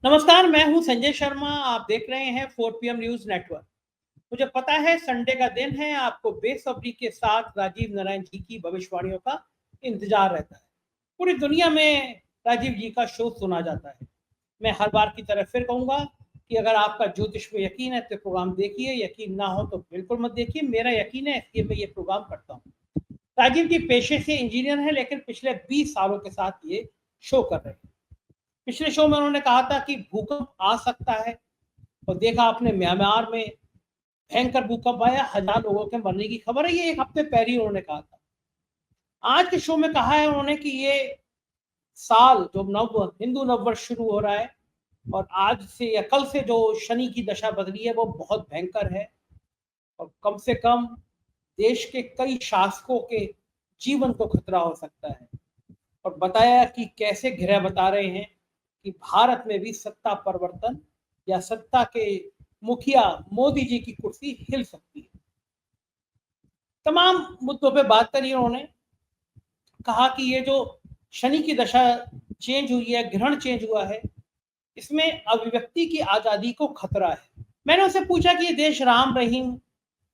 नमस्कार, मैं हूं संजय शर्मा। आप देख रहे हैं 4 पीएम न्यूज नेटवर्क। मुझे पता है संडे का दिन है, आपको बेसब्री के साथ राजीव नारायण जी की भविष्यवाणियों का इंतजार रहता है। पूरी दुनिया में राजीव जी का शो सुना जाता है। मैं हर बार की तरह फिर कहूंगा कि अगर आपका ज्योतिष में यकीन है तो प्रोग्राम देखिए, यकीन ना हो तो बिल्कुल मत देखिए। मेरा यकीन है इसलिए मैं ये प्रोग्राम करता हूँ। राजीव जी पेशे से इंजीनियर हैं, लेकिन पिछले 20 सालों के साथ ये शो कर रहे हैं। पिछले शो में उन्होंने कहा था कि भूकंप आ सकता है, और देखा आपने म्यांमार में भयंकर भूकंप आया, 1000 लोगों के मरने की खबर है। ये एक हफ्ते पहले ही उन्होंने कहा था। आज के शो में कहा है उन्होंने कि ये साल जो हिंदू नववर्ष शुरू हो रहा है, और आज से या कल से जो शनि की दशा बदली है वो बहुत भयंकर है, और कम से कम देश के कई शासकों के जीवन को खतरा हो सकता है। और बताया कि कैसे ग्रह बता रहे हैं कि भारत में भी सत्ता परिवर्तन या सत्ता के मुखिया मोदी जी की कुर्सी हिल सकती है। तमाम मुद्दों पे बात करी उन्होंने। कहा कि ये जो शनि की दशा चेंज हुई है, ग्रहण चेंज हुआ है, इसमें अभिव्यक्ति की आजादी को खतरा है। मैंने उनसे पूछा कि ये देश राम रहीम,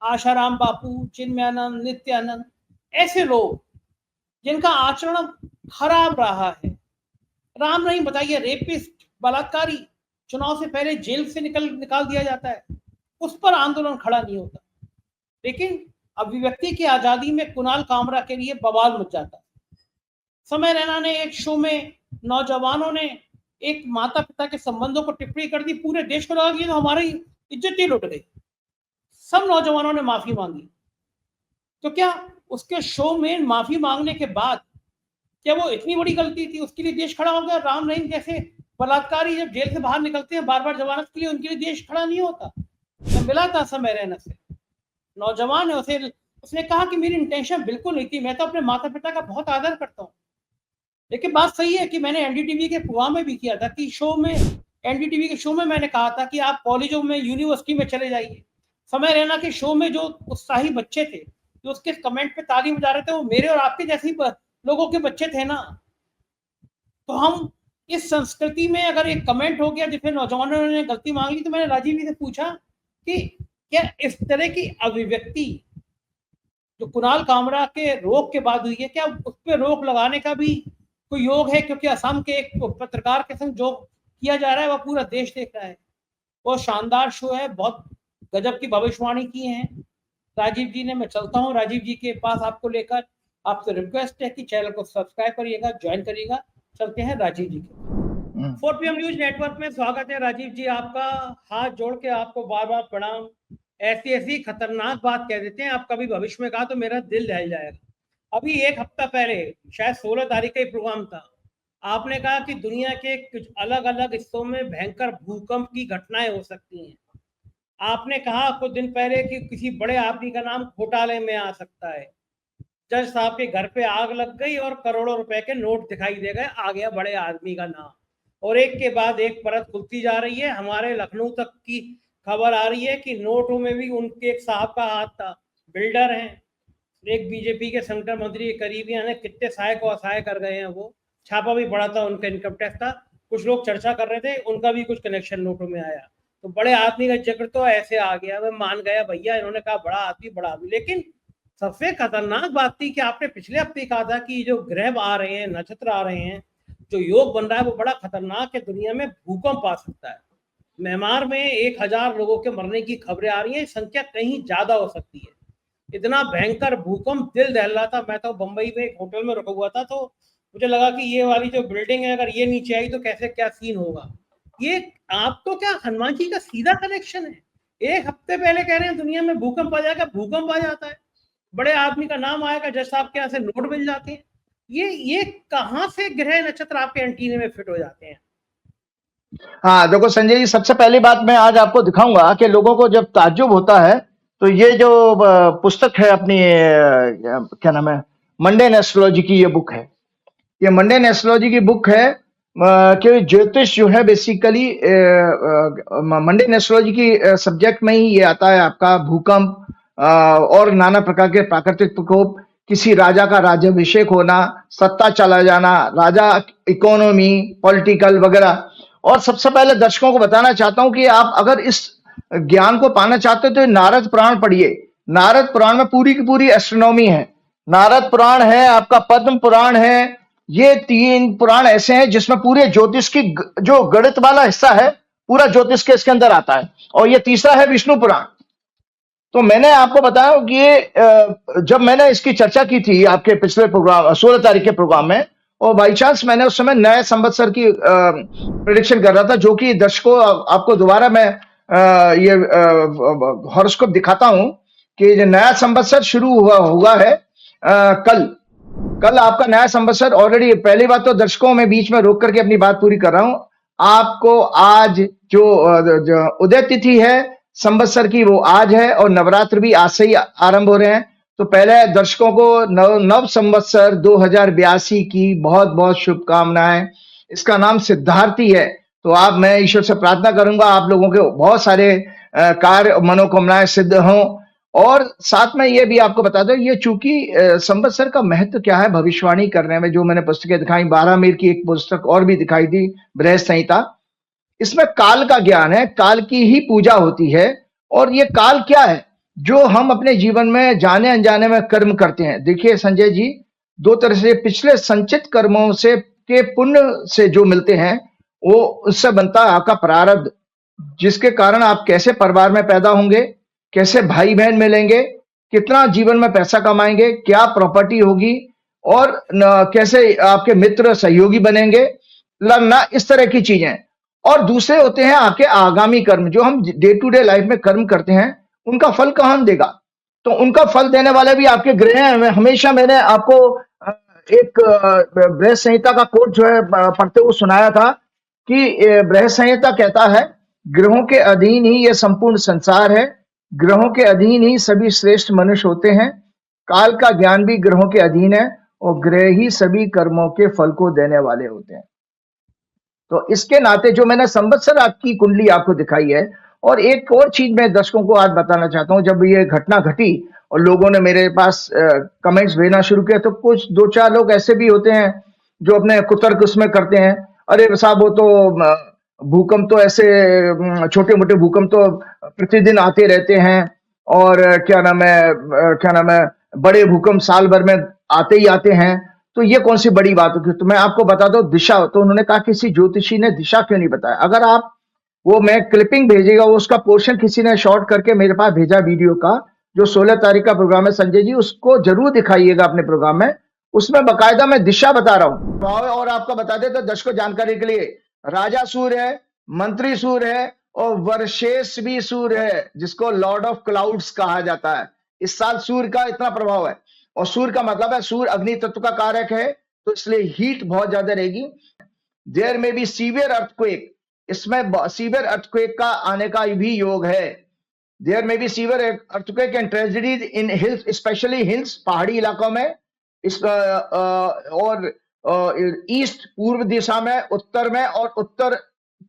आशाराम बापू, चिन्मयानंद, नित्यानंद, ऐसे लोग जिनका आचरण खराब रहा है, राम रहीम बताइए, रेपिस्ट, बलात्कारी, चुनाव से पहले जेल से निकाल दिया जाता है, उस पर आंदोलन खड़ा नहीं होता। लेकिन अभिव्यक्ति की आजादी में कुणाल कामरा के लिए बवाल मच जाता है। समय रैना ने एक शो में नौजवानों ने एक माता पिता के संबंधों को टिप्पणी कर दी, पूरे देश को लगा कि तो हमारी इज्जत ही लुट गई। सब नौजवानों ने माफी मांगी। तो क्या उसके शो में माफी मांगने के बाद क्या वो इतनी बड़ी गलती थी, उसके लिए देश खड़ा हो गया? राम रहीम जैसे बलात्कारी जब जेल से बाहर निकलते हैं बार बार जमानत के लिए, उनके लिए देश खड़ा नहीं होता। मैं मिला था समय रैना से, नौजवान है, उसने कहा कि मेरी इंटेंशन बिल्कुल नहीं थी, मैं तो अपने माता पिता का बहुत आदर करता हूँ। लेकिन बात सही है कि मैंने एनडीटीवी के प्रोग्राम में भी किया था कि शो में, एनडीटीवी के शो में मैंने कहा था कि आप कॉलेजों में, यूनिवर्सिटी में चले जाइए। समय रैना के शो में जो उत्साही बच्चे थे, जो उसके कमेंट पे ताली बजा रहे थे, वो मेरे और आपके जैसे ही लोगों के बच्चे थे ना। तो हम इस संस्कृति में अगर एक कमेंट हो गया जिसमें नौजवानों ने गलती मांग ली, तो मैंने राजीव जी से पूछा कि क्या इस तरह की अभिव्यक्ति जो कुणाल कामरा के रोक के बाद हुई है, क्या उस पर रोक लगाने का भी कोई योग है? क्योंकि असम के एक पत्रकार के संग जो किया जा रहा है वह पूरा देश देख रहा है। बहुत शानदार शो है, बहुत गजब की भविष्यवाणी की है राजीव जी ने। मैं चलता हूँ राजीव जी के पास आपको लेकर। आपसे रिक्वेस्ट है कि चैनल को सब्सक्राइब करिएगा, ज्वाइन करिएगा। चलते हैं राजीव जी के। 4 पीएम न्यूज नेटवर्क में स्वागत है राजीव जी आपका। हाथ जोड़ के आपको बार बार प्रणाम। ऐसी ऐसी खतरनाक बात कह देते हैं, आप कभी भविष्य में कहा तो मेरा दिल दहल जाएगा। अभी एक हफ्ता पहले, शायद 16 तारीख का ही प्रोग्राम था, आपने कहा कि दुनिया के कुछ अलग अलग हिस्सों में भयंकर भूकंप की घटनाएं हो सकती हैं। आपने कहा कुछ दिन पहले कि किसी बड़े आदमी का नाम घोटाले में आ सकता है। जज साहब के घर पे आग लग गई और करोड़ों रुपए के नोट दिखाई दे गए, आ गया बड़े आदमी का नाम। और एक के बाद एक परत खुलती जा रही है। हमारे लखनऊ तक की खबर आ रही है कि नोटों में भी उनके एक साहब का हाथ था, बिल्डर हैं, एक बीजेपी के संगठन मंत्री के करीबी हैं, कितने सहाय को असहाय कर गए हैं। वो छापा भी बड़ा था, उनका इनकम टैक्स था। कुछ लोग चर्चा कर रहे थे, उनका भी कुछ कनेक्शन नोटों में आया। तो बड़े आदमी का जिक्र तो ऐसे आ गया, मैं मान गया भैया, इन्होंने कहा बड़ा आदमी बड़ा आदमी। लेकिन सबसे खतरनाक बात थी कि आपने पिछले हफ्ते कहा था कि जो ग्रह आ रहे हैं, नक्षत्र आ रहे हैं, जो योग बन रहा है वो बड़ा खतरनाक है, दुनिया में भूकंप आ सकता है। म्यांमार में 1000 लोगों के मरने की खबरें आ रही हैं, संख्या कहीं ज्यादा हो सकती है। इतना भयंकर भूकंप, दिल दहल रहा था। मैं तो बंबई में एक होटल में रुका हुआ था, तो मुझे लगा कि ये वाली जो बिल्डिंग है अगर ये नीचे आई तो कैसे क्या सीन होगा। ये आपको क्या हनुमान जी का सीधा कनेक्शन है? एक हफ्ते पहले कह रहे हैं दुनिया में भूकंप आ जाएगा, भूकंप आ जाता है, बड़े आदमी का नाम आएगा, जज साहब के यहाँ से नोट मिल जाते हैं। ये कहां से ग्रह नक्षत्र आपके एंटीने में फिट हो जाते हैं? हाँ, देखो संजय जी, सबसे पहली बात मैं आज आपको दिखाऊंगा कि लोगों को जब ताज्जुब होता है तो ये जो पुस्तक है अपनी क्या नाम है, मंडेन एस्ट्रोलॉजी की ये बुक है। ये मंडेन एस्ट्रोलॉजी की बुक है कि ज्योतिष जो है बेसिकली मंडेन एस्ट्रोलॉजी की सब्जेक्ट में ही ये आता है आपका भूकंप और नाना प्रकार के प्राकृतिक प्रकोप, किसी राजा का राज्याभिषेक होना, सत्ता चला जाना, राजा, इकोनॉमी, पॉलिटिकल वगैरह, और सबसे पहले दर्शकों को बताना चाहता हूं कि आप अगर इस ज्ञान को पाना चाहते हो तो नारद पुराण पढ़िए। नारद पुराण में पूरी की पूरी एस्ट्रोनॉमी है। नारद पुराण है, आपका पद्म पुराण है, ये 3 पुराण ऐसे हैं जिसमें पूरे ज्योतिष की जो गणित वाला हिस्सा है पूरा ज्योतिष के इसके अंदर आता है। और ये तीसरा है विष्णु पुराण। तो मैंने आपको बताया कि ये जब मैंने इसकी चर्चा की थी आपके पिछले प्रोग्राम 16 तारीख के प्रोग्राम में, और बाई चांस मैंने उस समय नए संवत्सर की प्रेडिक्शन कर रहा था, जो कि दर्शकों आपको दोबारा मैं ये हॉरोस्कोप दिखाता हूं कि जो नया संवत्सर शुरू हुआ है कल आपका नया संवत्सर ऑलरेडी। पहली बात तो दर्शकों में बीच में रोक करके अपनी बात पूरी कर रहा हूं। आपको आज जो उदय तिथि है संवत्सर की वो आज है, और नवरात्र भी आज से ही आरंभ हो रहे हैं। तो पहले दर्शकों को नव संवत्सर 2082 की बहुत बहुत शुभकामनाएं। इसका नाम सिद्धार्थी है। तो मैं ईश्वर से प्रार्थना करूंगा आप लोगों के बहुत सारे कार्य मनोकामनाएं सिद्ध हों। और साथ में ये भी आपको बता दो, ये चूंकि संवत्सर का महत्व क्या है भविष्यवाणी करने में, जो मैंने पुस्तकें दिखाई, 12 मीर की एक पुस्तक और भी दिखाई थी, बृहद संहिता, इसमें काल का ज्ञान है, काल की ही पूजा होती है। और ये काल क्या है जो हम अपने जीवन में जाने अनजाने में कर्म करते हैं। देखिए संजय जी, 2 तरह से पिछले संचित कर्मों से के पुण्य से जो मिलते हैं वो उससे बनता है आपका प्रारब्ध, जिसके कारण आप कैसे परिवार में पैदा होंगे, कैसे भाई बहन मिलेंगे, कितना जीवन में पैसा कमाएंगे, क्या प्रॉपर्टी होगी, और कैसे आपके मित्र सहयोगी बनेंगे, लगना, इस तरह की चीजें। और दूसरे होते हैं आपके आगामी कर्म, जो हम डे टू डे लाइफ में कर्म करते हैं, उनका फल कौन देगा। तो उनका फल देने वाले भी आपके ग्रह हैं। हमेशा मैंने आपको एक बृहद संहिता का कोट जो है पढ़ते हुए सुनाया था कि बृहद संहिता कहता है, ग्रहों के अधीन ही यह संपूर्ण संसार है, ग्रहों के अधीन ही सभी श्रेष्ठ मनुष्य होते हैं, काल का ज्ञान भी ग्रहों के अधीन है, और ग्रह ही सभी कर्मों के फल को देने वाले होते हैं। तो इसके नाते जो मैंने संवत्सर आपकी कुंडली आपको दिखाई है। और एक और चीज मैं दर्शकों को आज बताना चाहता हूं, जब ये घटना घटी और लोगों ने मेरे पास कमेंट्स भेजना शुरू किया, तो कुछ 2-4 लोग ऐसे भी होते हैं जो अपने कुतर्क उसमें करते हैं, अरे साहब वो तो भूकंप तो ऐसे छोटे मोटे भूकंप तो प्रतिदिन आते रहते हैं, और क्या नाम है बड़े भूकंप साल भर में आते ही आते हैं, तो ये कौन सी बड़ी बात होगी। तो मैं आपको बता दूं दिशा। तो उन्होंने कहा किसी ज्योतिषी ने दिशा क्यों नहीं बताया। अगर आप वो मैं क्लिपिंग भेजेगा, वो उसका पोर्शन किसी ने शॉर्ट करके मेरे पास भेजा वीडियो का, जो 16 तारीख का प्रोग्राम है संजय जी, उसको जरूर दिखाइएगा अपने प्रोग्राम में। उसमें बकायदा मैं दिशा बता रहा हूं। और आपका बता दे तो दर्शकों जानकारी के लिए, राजा सूर्य है, मंत्री सूर्य है, और वर्षेश भी सूर्य है, जिसको लॉर्ड ऑफ क्लाउड्स कहा जाता है। इस साल सूर्य का इतना प्रभाव है, और सूर्य का मतलब है सूर्य अग्नि तत्व का कारक है, तो इसलिए हीट बहुत ज्यादा रहेगी। There may be severe earthquake, इसमें सीवियर अर्थक्वेक का आने का भी योग है। There may be severe earthquake and tragedies in hills, specially hills, पहाड़ी इलाकों में, और ईस्ट पूर्व दिशा में, उत्तर में और उत्तर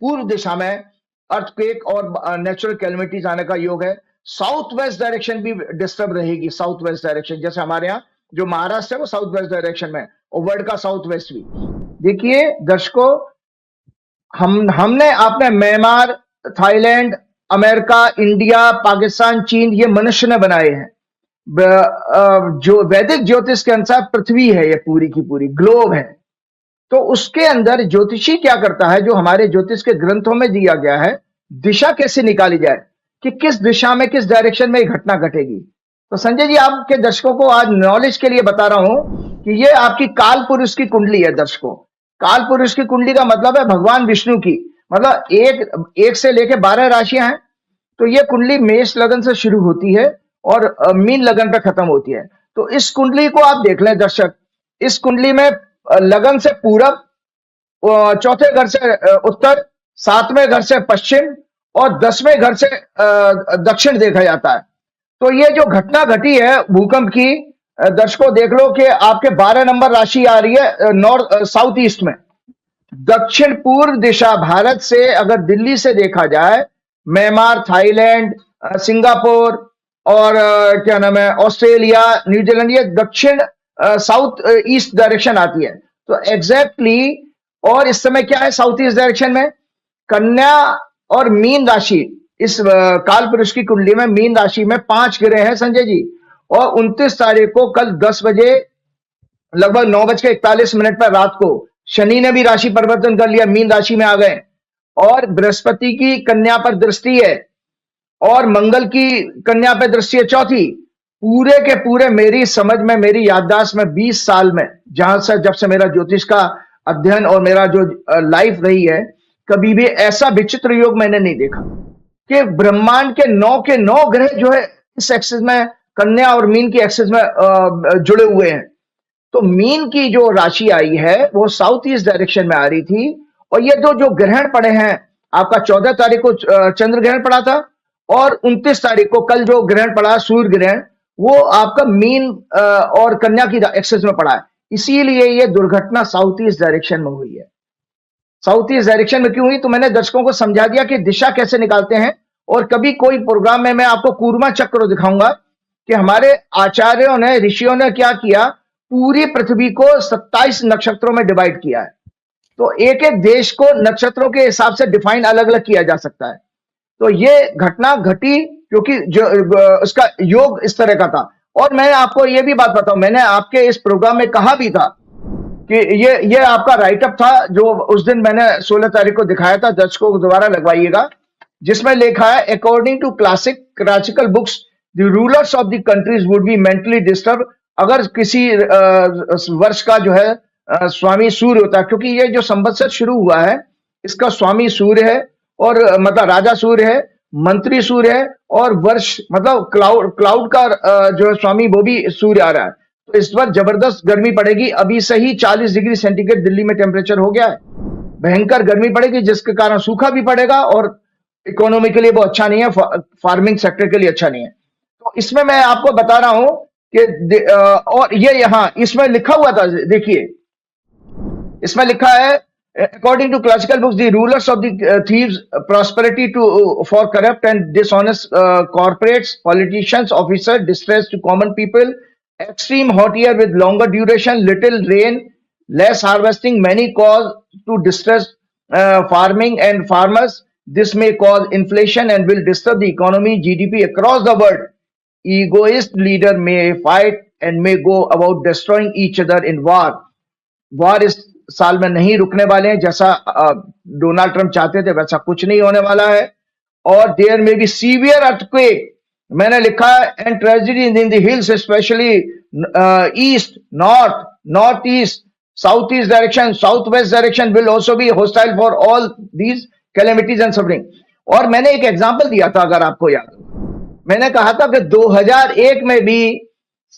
पूर्व दिशा में अर्थक्वेक और नेचुरल कैलेमिटीज आने का योग है। साउथ वेस्ट डायरेक्शन भी डिस्टर्ब रहेगी। साउथ वेस्ट डायरेक्शन, जैसे हमारे यहाँ जो महाराष्ट्र है वो साउथ वेस्ट डायरेक्शन में, और वर्ल्ड का साउथ वेस्ट भी। देखिए दर्शकों, हमने आपने Myanmar, Thailand, America, India, Pakistan, चीन, ये मनुष्य ने बनाए हैं। जो वैदिक ज्योतिष के अनुसार पृथ्वी है, ये पूरी की पूरी ग्लोब है। तो उसके अंदर ज्योतिषी क्या करता है, जो हमारे ज्योतिष के ग्रंथों में दिया गया है, दिशा कैसे निकाली जाए कि किस दिशा में, किस डायरेक्शन में घटना घटेगी। तो संजय जी, आपके दर्शकों को आज नॉलेज के लिए बता रहा हूं कि ये आपकी काल पुरुष की कुंडली है। दर्शकों, काल पुरुष की कुंडली का मतलब है भगवान विष्णु की, मतलब एक से लेकर 12 राशियां हैं। तो ये कुंडली मेष लगन से शुरू होती है और मीन लगन पे खत्म होती है। तो इस कुंडली को आप देख लें दर्शक। इस कुंडली में लगन से पूरब, चौथे घर से उत्तर, 7वें घर से पश्चिम, और 10वें घर से दक्षिण देखा जाता है। तो ये जो घटना घटी है भूकंप की, दर्शकों देख लो कि आपके 12 नंबर राशि आ रही है नॉर्थ साउथ ईस्ट में। दक्षिण पूर्व दिशा भारत से अगर दिल्ली से देखा जाए, म्यांमार, थाईलैंड, सिंगापुर और क्या नाम है ऑस्ट्रेलिया, न्यूजीलैंड, ये दक्षिण साउथ ईस्ट डायरेक्शन आती है। तो एग्जैक्टली और इस समय क्या है साउथ ईस्ट डायरेक्शन में, कन्या और मीन राशि, इस काल पुरुष की कुंडली में मीन राशि में 5 ग्रह हैं संजय जी, और 29 तारीख को कल 10 बजे लगभग 9:41 पर रात को शनि ने भी राशि परिवर्तन कर लिया, मीन राशि में आ गए, और बृहस्पति की कन्या पर दृष्टि है और मंगल की कन्या पर दृष्टि है चौथी। पूरे के पूरे मेरी समझ में, मेरी याददाश्त में 20 साल में, जहां से जब से मेरा ज्योतिष का अध्ययन और मेरा जो लाइफ रही है, कभी भी ऐसा विचित्र योग मैंने नहीं देखा कि ब्रह्मांड के 9 के 9 ग्रह जो है इस एक्सिस में, कन्या और मीन की एक्सिस में जुड़े हुए हैं। तो मीन की जो राशि आई है वो साउथ ईस्ट डायरेक्शन में आ रही थी, और ये जो ग्रहण पड़े हैं, आपका 14 तारीख को चंद्र ग्रहण पड़ा था, और 29 तारीख को कल जो ग्रहण पड़ा सूर्य ग्रहण, वो आपका मीन और कन्या की एक्सिस में पड़ा है। इसीलिए ये दुर्घटना साउथ ईस्ट डायरेक्शन में हुई है। साउथ ईस्ट डायरेक्शन में क्यों हुई, तो मैंने दर्शकों को समझा दिया कि दिशा कैसे निकालते हैं। और कभी कोई प्रोग्राम में मैं आपको कूर्मा चक्र दिखाऊंगा कि हमारे आचार्यों ने, ऋषियों ने क्या किया, पूरी पृथ्वी को 27 नक्षत्रों में डिवाइड किया है। तो एक एक देश को नक्षत्रों के हिसाब से डिफाइन अलग अलग किया जा सकता है। तो ये घटना घटी क्योंकि जो उसका योग इस तरह का था। और मैं आपको ये भी बात बताऊं, मैंने आपके इस प्रोग्राम में कहा भी था कि ये आपका राइटअप था जो उस दिन मैंने 16 तारीख को दिखाया था, दर्शकों को दोबारा लगवाइएगा, जिसमें लिखा है according to classical books the rulers of the countries would be mentally disturb. अगर किसी वर्ष का जो है स्वामी सूर्य होता है, क्योंकि ये जो संवत्सर शुरू हुआ है इसका स्वामी सूर्य है, और मतलब राजा सूर्य है, मंत्री सूर्य है, और वर्ष मतलब क्लाउड का जो स्वामी वो भी सूर्य आ रहा है। तो इस बार जबरदस्त गर्मी पड़ेगी। अभी से ही 40 डिग्री सेंटीग्रेड दिल्ली में टेम्परेचर हो गया है, भयंकर गर्मी पड़ेगी, जिसके कारण सूखा भी पड़ेगा और इकोनॉमी के लिए वो अच्छा नहीं है, फार्मिंग सेक्टर के लिए अच्छा नहीं है। तो इसमें मैं आपको बता रहा हूं कि और ये यहाँ इसमें लिखा हुआ था, देखिए इसमें लिखा है according to classical books the rulers of the thieves prosperity for corrupt and dishonest corporates, politicians, officers, distress to common people, extreme hot year with longer duration, little rain, less harvesting, many cause to distress farming and farmers. This may cause inflation and will disturb the economy, GDP across the world. Egoist leader may fight and may go about destroying each other in war. War इस साल में नहीं रुकने वाले हैं, जैसा Donald Trump चाहते थे वैसा कुछ नहीं होने वाला है। और there may be severe earthquake, मैंने लिखा है, and tragedy in the hills specially east, north east, south east direction, south west direction will also be hostile for all these calamities and suffering. और मैंने एक एग्जांपल दिया था, अगर आपको याद हो, मैंने कहा था कि 2001 में भी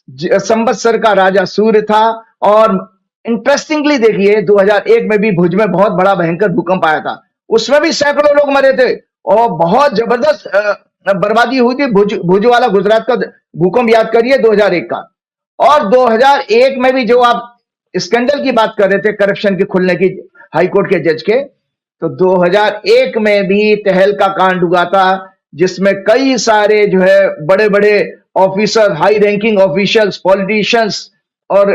संवत्सर का राजा सूर्य था, और इंटरेस्टिंगली देखिए 2001 में भी भुज में बहुत बड़ा भयंकर भूकंप आया था, उसमें भी सैकड़ों लोग मरे थे और बहुत जबरदस्त बर्बादी हुई थी। भुज वाला गुजरात का भूकंप याद करिए 2001 का। और 2001 में भी जो आप स्कैंडल की बात कर रहे थे, करप्शन के खुलने की हाईकोर्ट के जज के, तो 2001 में भी तहलका कांड हुआ था, जिसमें कई सारे जो है बड़े बड़े officer, high ranking officials, politicians और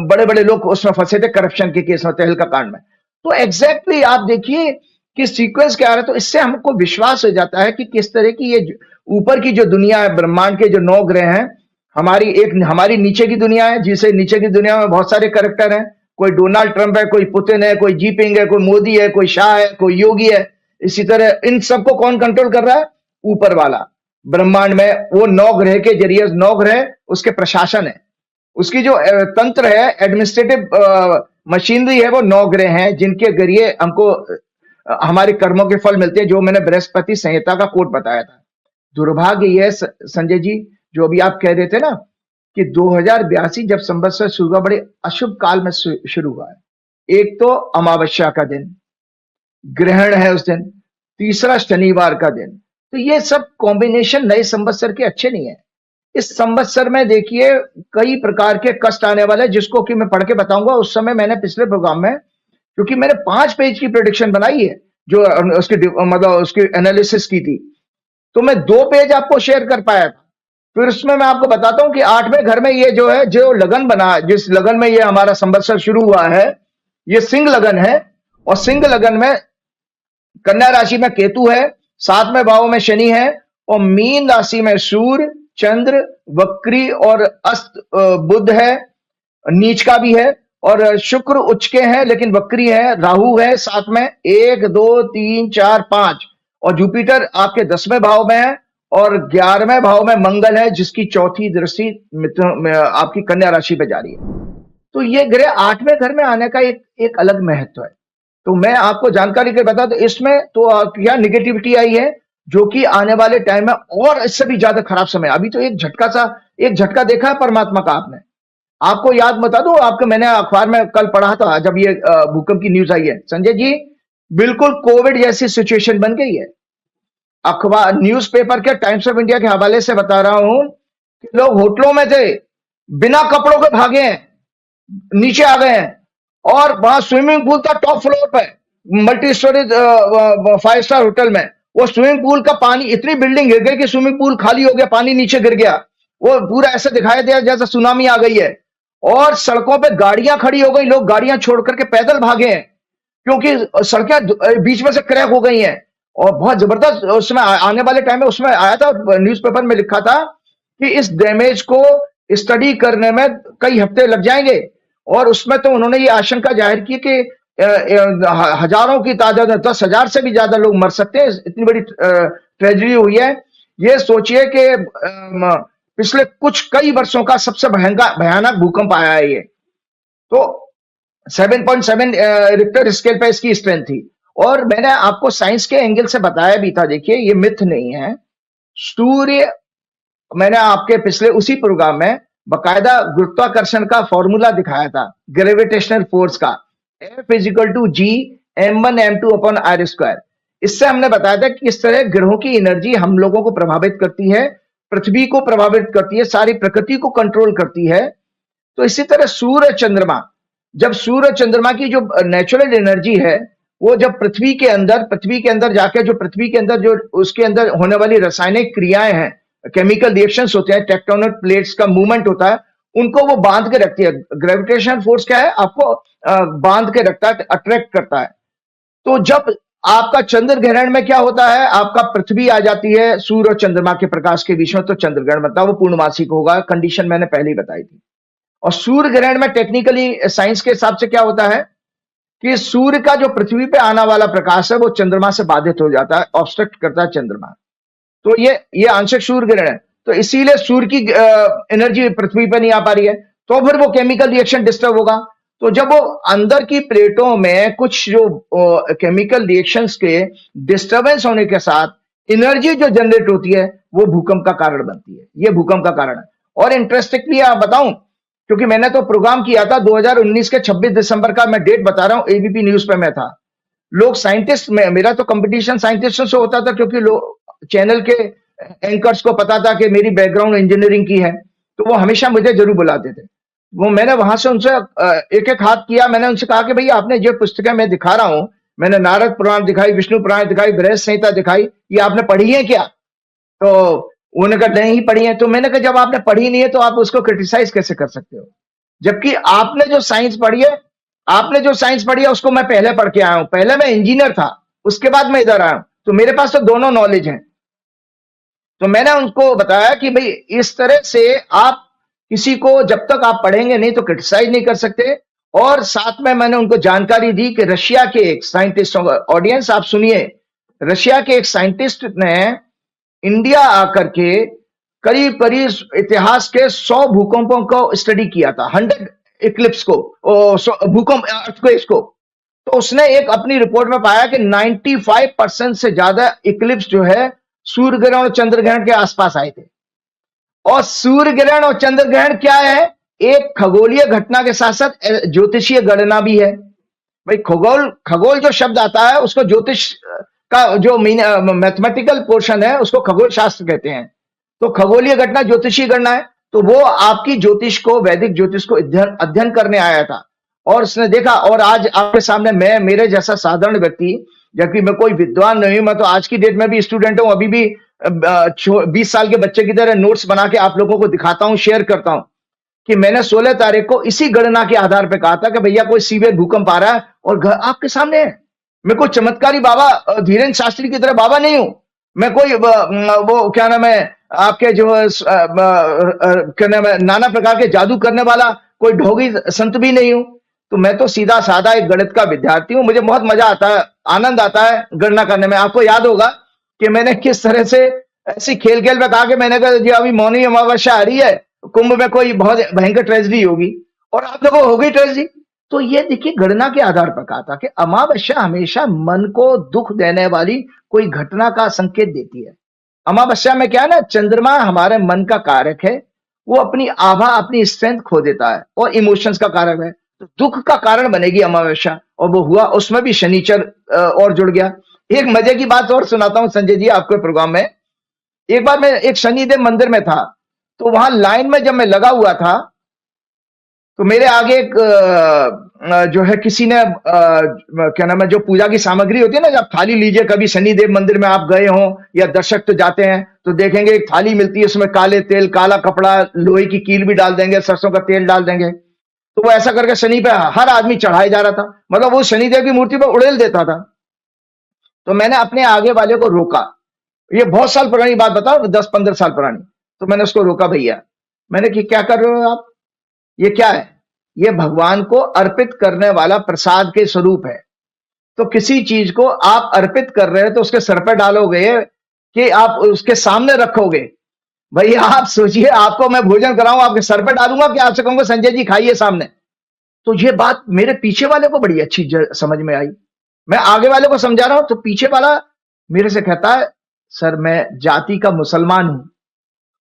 बड़े बड़े लोग उसमें फंसे थे करप्शन के केस में, तहलका कांड में। तो एग्जैक्टली आप देखिए कि सीक्वेंस क्या आ रहा है। तो इससे हमको विश्वास हो जाता है कि किस तरह की ये ऊपर की जो दुनिया है, ब्रह्मांड के जो 9 ग्रह हैं, हमारी नीचे की दुनिया है, जिसे नीचे की दुनिया में बहुत सारे कैरेक्टर हैं, कोई डोनाल्ड ट्रंप है, कोई पुतिन है, कोई जीपिंग है, कोई मोदी है, कोई शाह है, कोई योगी है। इसी तरह इन सबको कौन कंट्रोल कर रहा है? ऊपर वाला ब्रह्मांड में, वो 9 ग्रह के जरिए, 9 ग्रह उसके प्रशासन है, उसकी जो तंत्र है, एडमिनिस्ट्रेटिव मशीनरी है, वो 9 ग्रह हैं, जिनके जरिए हमको हमारे कर्मों के फल मिलते हैं, जो मैंने बृहस्पति संहिता का कोट बताया था। दुर्भाग्य यह संजय जी, जो अभी आप कह रहे थे ना कि 2082 जब संवत्सर शुरू हुआ, बड़े अशुभ काल में शुरू हुआ है। एक तो अमावस्या का दिन, ग्रहण है उस दिन, तीसरा शनिवार का दिन। तो ये सब कॉम्बिनेशन नए संवत्सर के अच्छे नहीं है। इस संवत्सर में देखिए कई प्रकार के कष्ट आने वाले, जिसको कि मैं पढ़ के बताऊंगा। उस समय मैंने पिछले प्रोग्राम में, क्योंकि मैंने 5 पेज की प्रेडिक्शन बनाई है, जो उसकी मतलब उसकी एनालिसिस की थी, तो मैं 2 पेज आपको शेयर कर पाया था। फिर उसमें मैं आपको बताता हूं कि 8वें घर में ये जो है, जो लगन बना, जिस लगन में ये हमारा संवत्सर शुरू हुआ है, ये सिंह लगन है। और सिंह लगन में कन्या राशि में केतु है, 7वें भाव में शनि है, और मीन राशि में सूर्य, चंद्र, वक्री और अस्त बुध है, नीच का भी है, और शुक्र उच्च के हैं लेकिन वक्री है, राहु है साथ में 1 2 3 4 5, और जुपिटर आपके 10वें भाव में है, और 11वें भाव में मंगल है जिसकी चौथी दृष्टि आपकी कन्या राशि पे जा रही है। तो ये ग्रह 8वें घर में आने का एक अलग महत्व है। तो मैं आपको जानकारी के बता दूं, इसमें तो क्या निगेटिविटी आई है जो कि आने वाले टाइम में और इससे भी ज्यादा खराब समय। अभी तो एक झटका देखा है परमात्मा का आपने। आपको याद बता दूं, आपको मैंने अखबार में कल पढ़ा था जब ये भूकंप की न्यूज आई है, संजय जी बिल्कुल कोविड जैसी सिचुएशन बन गई है। अखबार न्यूज़पेपर के टाइम्स ऑफ इंडिया के हवाले से बता रहा हूं कि लोग होटलों में थे, बिना कपड़ों के भागे हैं, नीचे आ गए हैं, और वहां स्विमिंग पूल था टॉप फ्लोर पे, मल्टी स्टोरेज 5 स्टार होटल में। वो स्विमिंग पूल का पानी, इतनी बिल्डिंग गिर गई कि स्विमिंग पूल खाली हो गया, पानी नीचे गिर गया। वो पूरा ऐसे दिखाई दिया जैसे सुनामी आ गई है, और सड़कों पे गाड़ियां खड़ी हो गई, लोग गाड़ियां छोड़ करके पैदल भागे हैं क्योंकि सड़कें बीच में से क्रैक हो गई हैं। और बहुत जबरदस्त उसमें आने वाले टाइम में उसमें आया था, न्यूज़पेपर में लिखा था कि इस डैमेज को स्टडी करने में कई हफ्ते लग जाएंगे। और उसमें तो उन्होंने ये आशंका जाहिर की कि हजारों की तादाद में 10,000 से भी ज्यादा लोग मर सकते हैं, इतनी बड़ी ट्रेजेडी हुई है। ये सोचिए कि पिछले कई वर्षों का सबसे भयानक भूकंप आया है ये। तो 7.7 रिक्टर स्केल पे इसकी स्ट्रेंथ थी। और मैंने आपको साइंस के एंगल से बताया भी था, देखिए ये मिथ नहीं है। सूर्य, मैंने आपके पिछले उसी प्रोग्राम में बकायदा गुरुत्वाकर्षण का फॉर्मूला दिखाया था, ग्रेविटेशनल फोर्स का, F = G m1m2/r²। इससे हमने बताया था कि किस तरह ग्रहों की एनर्जी हम लोगों को प्रभावित करती है, पृथ्वी को प्रभावित करती है, सारी प्रकृति को कंट्रोल करती है। तो इसी तरह सूर्य चंद्रमा, जब सूर्य चंद्रमा की जो नेचुरल एनर्जी है वो जब पृथ्वी के अंदर जाके जो पृथ्वी के अंदर जो उसके अंदर होने वाली रासायनिक क्रियाएं हैं, केमिकल रिएक्शंस होते हैं, टेक्टोनिक प्लेट्स का मूवमेंट होता है, उनको वो बांध के रखती है। ग्रेविटेशनल फोर्स क्या है, आपको बांध के रखता है, अट्रैक्ट करता है। तो जब आपका चंद्र ग्रहण में क्या होता है, आपका पृथ्वी आ जाती है सूर्य और चंद्रमा के प्रकाश के बीच में, तो चंद्र ग्रहण बनता है, वो पूर्णमासी को होगा, कंडीशन मैंने पहले ही बताई थी। और सूर्य ग्रहण में टेक्निकली साइंस के हिसाब से क्या होता है कि सूर्य का जो पृथ्वी पे आने वाला प्रकाश है वो चंद्रमा से बाधित हो जाता है, ऑब्स्ट्रक्ट करता है चंद्रमा। तो ये आंशिक सूर्य ग्रहण है। तो इसीलिए सूर्य की एनर्जी पृथ्वी पे नहीं आ पा रही है, तो फिर वो केमिकल रिएक्शन डिस्टर्ब होगा। तो जब वो अंदर की प्लेटों में कुछ जो केमिकल रिएक्शंस के डिस्टर्बेंस होने के साथ एनर्जी जो जनरेट होती है वो भूकंप का कारण बनती है। ये भूकंप का कारण है। और इंटरेस्टिंगली आप बताऊं, क्योंकि मैंने तो प्रोग्राम किया था 2019 के 26 दिसंबर का, मैं डेट बता रहा हूं, एबीपी न्यूज पे मैं था। लोग साइंटिस्ट में, मेरा तो कंपटीशन साइंटिस्टों से होता था क्योंकि लोग चैनल के एंकर्स को पता था कि मेरी बैकग्राउंड इंजीनियरिंग की है, तो वो हमेशा मुझे जरूर बुलाते थे। वो मैंने वहां से उनसे एक एक हाथ किया, मैंने उनसे कहा कि भैया आपने जो पुस्तकें मैं दिखा रहा हूं, मैंने नारद पुराण दिखाई, विष्णु पुराण दिखाई, बृहद संहिता दिखाई, ये आपने पढ़ी है क्या? तो उन्होंने कहा नहीं पढ़ी है। तो मैंने कहा जब आपने पढ़ी नहीं है तो आप उसको क्रिटिसाइज कैसे कर सकते हो, जबकि आपने जो साइंस पढ़ी है उसको मैं पहले पढ़ के आया हूं। पहले मैं इंजीनियर था, उसके बाद मैं इधर आया हूं, तो मेरे पास तो दोनों नॉलेज है। तो मैंने उनको बताया कि भाई इस तरह से आप किसी को जब तक आप पढ़ेंगे नहीं तो क्रिटिसाइज नहीं कर सकते। और साथ में मैंने उनको जानकारी दी कि रशिया के एक साइंटिस्ट, ऑडियंस आप सुनिए, रशिया के एक साइंटिस्ट ने इंडिया आकर के करीब करीब इतिहास के 100 भूकंपों को स्टडी किया था, 100 इक्लिप्स को, भूकंप अर्थक्वेक्स को। तो उसने एक अपनी रिपोर्ट में पाया कि 95% से ज्यादा इक्लिप्स जो है सूर्य ग्रहण और चंद्र ग्रहण के आसपास आए थे। और सूर्य ग्रहण और चंद्र ग्रहण क्या है, एक खगोलीय घटना के साथ साथ ज्योतिषीय गणना भी है। भाई खगोल जो शब्द आता है उसको ज्योतिष का जो मैथमेटिकल पोर्शन है उसको खगोल शास्त्र कहते हैं। तो खगोलीय घटना ज्योतिषीय गणना है। तो वो आपकी ज्योतिष को, वैदिक ज्योतिष को अध्ययन करने आया था और उसने देखा। और आज आपके सामने मैं, मेरे जैसा साधारण व्यक्ति, जबकि मैं कोई विद्वान नहीं हूं, मैं तो आज की डेट में भी स्टूडेंट हूं, अभी भी 20 साल के बच्चे की तरह नोट्स बना के आप लोगों को दिखाता हूं, शेयर करता हूं कि मैंने 16 तारीख को इसी गणना के आधार पर कहा था कि भैया कोई सीवियर भूकंप आ रहा है और घर आपके सामने है। मैं कोई चमत्कारी बाबा धीरेन्द्र शास्त्री की तरह बाबा नहीं हूं। मैं कोई वो क्या नाम है आपके जो क्या नाम है नाना प्रकार के जादू करने वाला कोई ढोंगी संत भी नहीं हूं। तो मैं तो सीधा साधा एक गणित का विद्यार्थी हूं। मुझे बहुत मजा आता है, आनंद आता है गणना करने में। आपको याद होगा कि मैंने किस तरह से ऐसी खेल खेल में कहा कि मैंने कहा जी अभी मौनी अमावस्या आ रही है, कुंभ में कोई बहुत भयंकर ट्रेजेडी होगी, और आप लोगों को हो गई ट्रेजेडी। तो ये देखिए गणना के आधार पर कहा था कि अमावस्या हमेशा मन को दुख देने वाली कोई घटना का संकेत देती है। अमावस्या में क्या है ना, चंद्रमा हमारे मन का कारक है, वो अपनी आभा अपनी स्ट्रेंथ खो देता है और इमोशंस का कारक है। तो दुख का कारण बनेगी अमावस्या, और वो हुआ, उसमें भी शनिचर और जुड़ गया। एक मजे की बात और सुनाता हूं संजय जी आपके प्रोग्राम में। एक बार मैं एक शनिदेव मंदिर में था, तो वहां लाइन में जब मैं लगा हुआ था, तो मेरे आगे एक जो है किसी ने क्या नाम है जो पूजा की सामग्री होती है ना, जब थाली लीजिए, कभी शनिदेव मंदिर में आप गए हो या दर्शक तो जाते हैं तो देखेंगे एक थाली मिलती है, उसमें काले तेल, काला कपड़ा, लोहे की कील भी डाल देंगे, सरसों का तेल डाल देंगे। तो वो ऐसा करके शनि पे हर आदमी चढ़ाया जा रहा था, मतलब वो शनिदेव की मूर्ति पर उड़ेल देता था। तो मैंने अपने आगे वाले को रोका, ये बहुत साल पुरानी बात बताओ, 10-15 साल पुरानी। तो मैंने उसको रोका, भैया मैंने कि क्या कर रहे हो आप, ये क्या है? ये भगवान को अर्पित करने वाला प्रसाद के स्वरूप है। तो किसी चीज को आप अर्पित कर रहे हैं तो उसके सर पे डालोगे कि आप उसके सामने रखोगे? भैया आप सोचिए, आपको मैं भोजन कराऊं, आपके सर पे डालूंगा कि आपसे कहूंगा संजय जी खाइए सामने? तो ये बात मेरे पीछे वाले को बड़ी अच्छी समझ में आई। मैं आगे वाले को समझा रहा हूं तो पीछे वाला मेरे से कहता है, सर मैं जाति का मुसलमान हूं।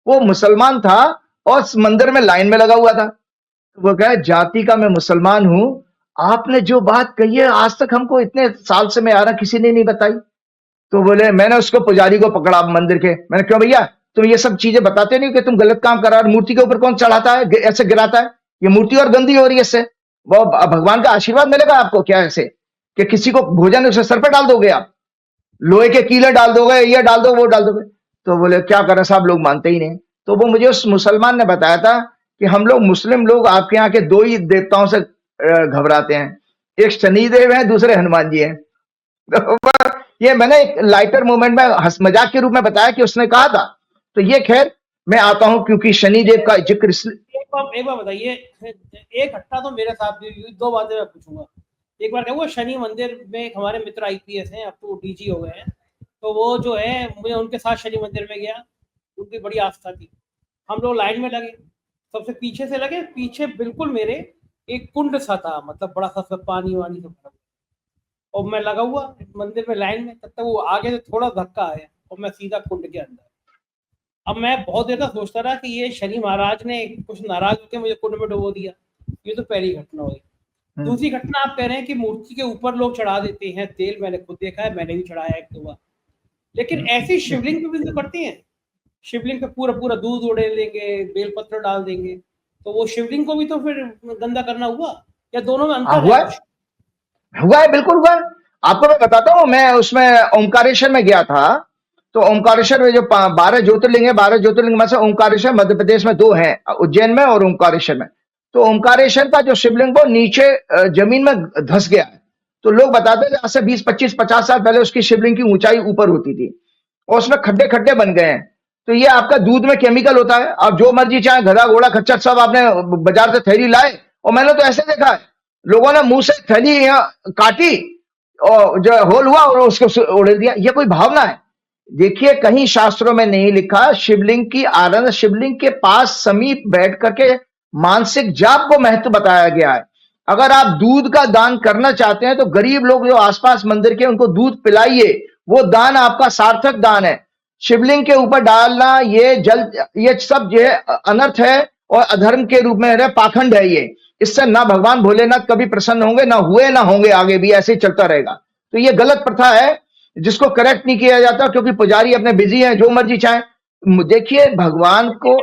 वो मुसलमान था और मंदिर में लाइन में लगा हुआ था। वो कहे जाति का मैं मुसलमान हूं, आपने जो बात कही है आज तक हमको इतने साल से मैं आ रहा किसी ने नहीं बताई। तो बोले, मैंने उसको पुजारी को पकड़ा मंदिर के, मैंने क्यों भैया तुम ये सब चीजें बताते नहीं कि तुम गलत काम कर रहा है, मूर्ति के ऊपर कौन चढ़ाता है, ऐसे गिराता है, ये मूर्ति और गंदी हो रही है, इससे वो भगवान का आशीर्वाद मिलेगा आपको क्या ऐसे कि किसी को भोजन उसे सर पर डाल दोगे आप, लोहे के कीले डाल दोगे, ये डाल दो वो डाल दोगे? तो बोले क्या करें साहब, लोग मानते ही नहीं। तो वो मुझे उस मुसलमान ने बताया था कि हम लोग मुस्लिम लोग आपके यहाँ के दो ही देवताओं से घबराते हैं, एक शनिदेव है, दूसरे हनुमान जी हैं। तो ये मैंने एक लाइटर मोमेंट में मजाक के रूप में बताया कि उसने कहा था। तो ये खैर मैं आता हूं क्योंकि शनिदेव का जिक्र एक बार बताइए, एक घटना तो मेरे साथ भी हुई, दो बातें मैं पूछूंगा। एक बार क्या हुआ, शनि मंदिर में एक हमारे मित्र आईपीएस हैं, अब तो डीजी हो गए हैं, तो वो जो है मुझे उनके साथ शनि मंदिर में गया, उनकी बड़ी आस्था थी। हम लोग लाइन में लगे, सबसे पीछे से लगे, पीछे बिल्कुल मेरे एक कुंड सा था, मतलब बड़ा सा सब पानी वानी सब भरा, और मैं लगा हुआ मंदिर में लाइन में, तब तक वो आगे से थोड़ा धक्का आया और मैं सीधा कुंड के अंदर। अब मैं बहुत देर तक सोचता रहा कि ये शनि महाराज ने कुछ नाराज होकर मुझे कुंड में डुबो दिया। ये तो पहली घटना हुई। दूसरी घटना आप कह रहे हैं कि मूर्ति के ऊपर लोग चढ़ा देते हैं तेल, मैंने खुद देखा है, मैंने भी चढ़ाया एक दो बार, लेकिन ऐसी शिवलिंग पे भी तो करती हैं। शिवलिंग पे पूरा पूरा दूध उड़े लेंगे, बेलपत्र डाल देंगे, तो वो शिवलिंग को भी तो फिर गंदा करना हुआ, या दोनों में अंतर हुआ है? हुआ है, बिल्कुल हुआ है। आपको मैं बताता हूँ, मैं उसमें ओमकारेश्वर में गया था। तो ओमकारेश्वर में जो 12 ज्योतिर्लिंग है, 12 ज्योतिर्लिंग में से ओमकारेश्वर मध्य प्रदेश में 2 हैं, उज्जैन में और ओमकारेश्वर में। तो ओमकारेश्वर का जो शिवलिंग वो नीचे जमीन में धंस गया है। तो लोग बताते हैं आज से 20, 25, 50 साल पहले उसकी शिवलिंग की ऊंचाई ऊपर होती थी और उसमें खड्डे खड्डे बन गए हैं। तो ये आपका दूध में केमिकल होता है, आप जो मर्जी चाहे गधा घोड़ा खच्चर सब आपने बाजार से थैली लाए, और मैंने तो ऐसे देखा है लोगों ने मुंह से थैली यहाँ काटी और जो होल हुआ और उसको उड़ेल दिया। ये कोई भावना है? देखिए कहीं शास्त्रों में नहीं लिखा, शिवलिंग की आराधना, शिवलिंग के पास समीप बैठ करके मानसिक जाप को महत्व बताया गया है। अगर आप दूध का दान करना चाहते हैं तो गरीब लोग जो आसपास मंदिर के उनको दूध पिलाइए, वो दान आपका सार्थक दान है। शिवलिंग के ऊपर डालना ये जल, ये सब जो है अनर्थ है और अधर्म के रूप में है, पाखंड है ये। इससे ना भगवान भोलेनाथ कभी प्रसन्न होंगे, ना हुए ना होंगे, आगे भी ऐसे ही चलता रहेगा। तो ये गलत प्रथा है जिसको करेक्ट नहीं किया जाता, क्योंकि पुजारी अपने बिजी हैं, जो मर्जी चाहे। देखिए भगवान को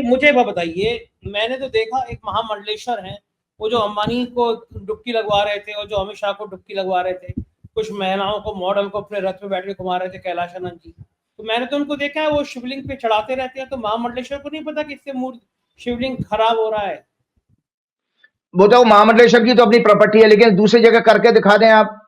मुझे बताइए, मैंने तो देखा एक महामंडलेश्वर है, वो जो अंबानी को डुबकी लगवा रहे थे और जो अमित शाह को डुबकी लगवा रहे थे, कुछ महिलाओं को मॉडल को अपने रथ में बैठ के घुमा रहे थे, कैलाशानंद जी, तो मैंने तो उनको देखा है वो शिवलिंग पे चढ़ाते रहते हैं। तो महामंडलेश्वर को नहीं पता कि इससे शिवलिंग खराब हो रहा है? वो तो महामंडलेश्वर की तो अपनी प्रॉपर्टी है, लेकिन दूसरी जगह करके दिखा दें आप,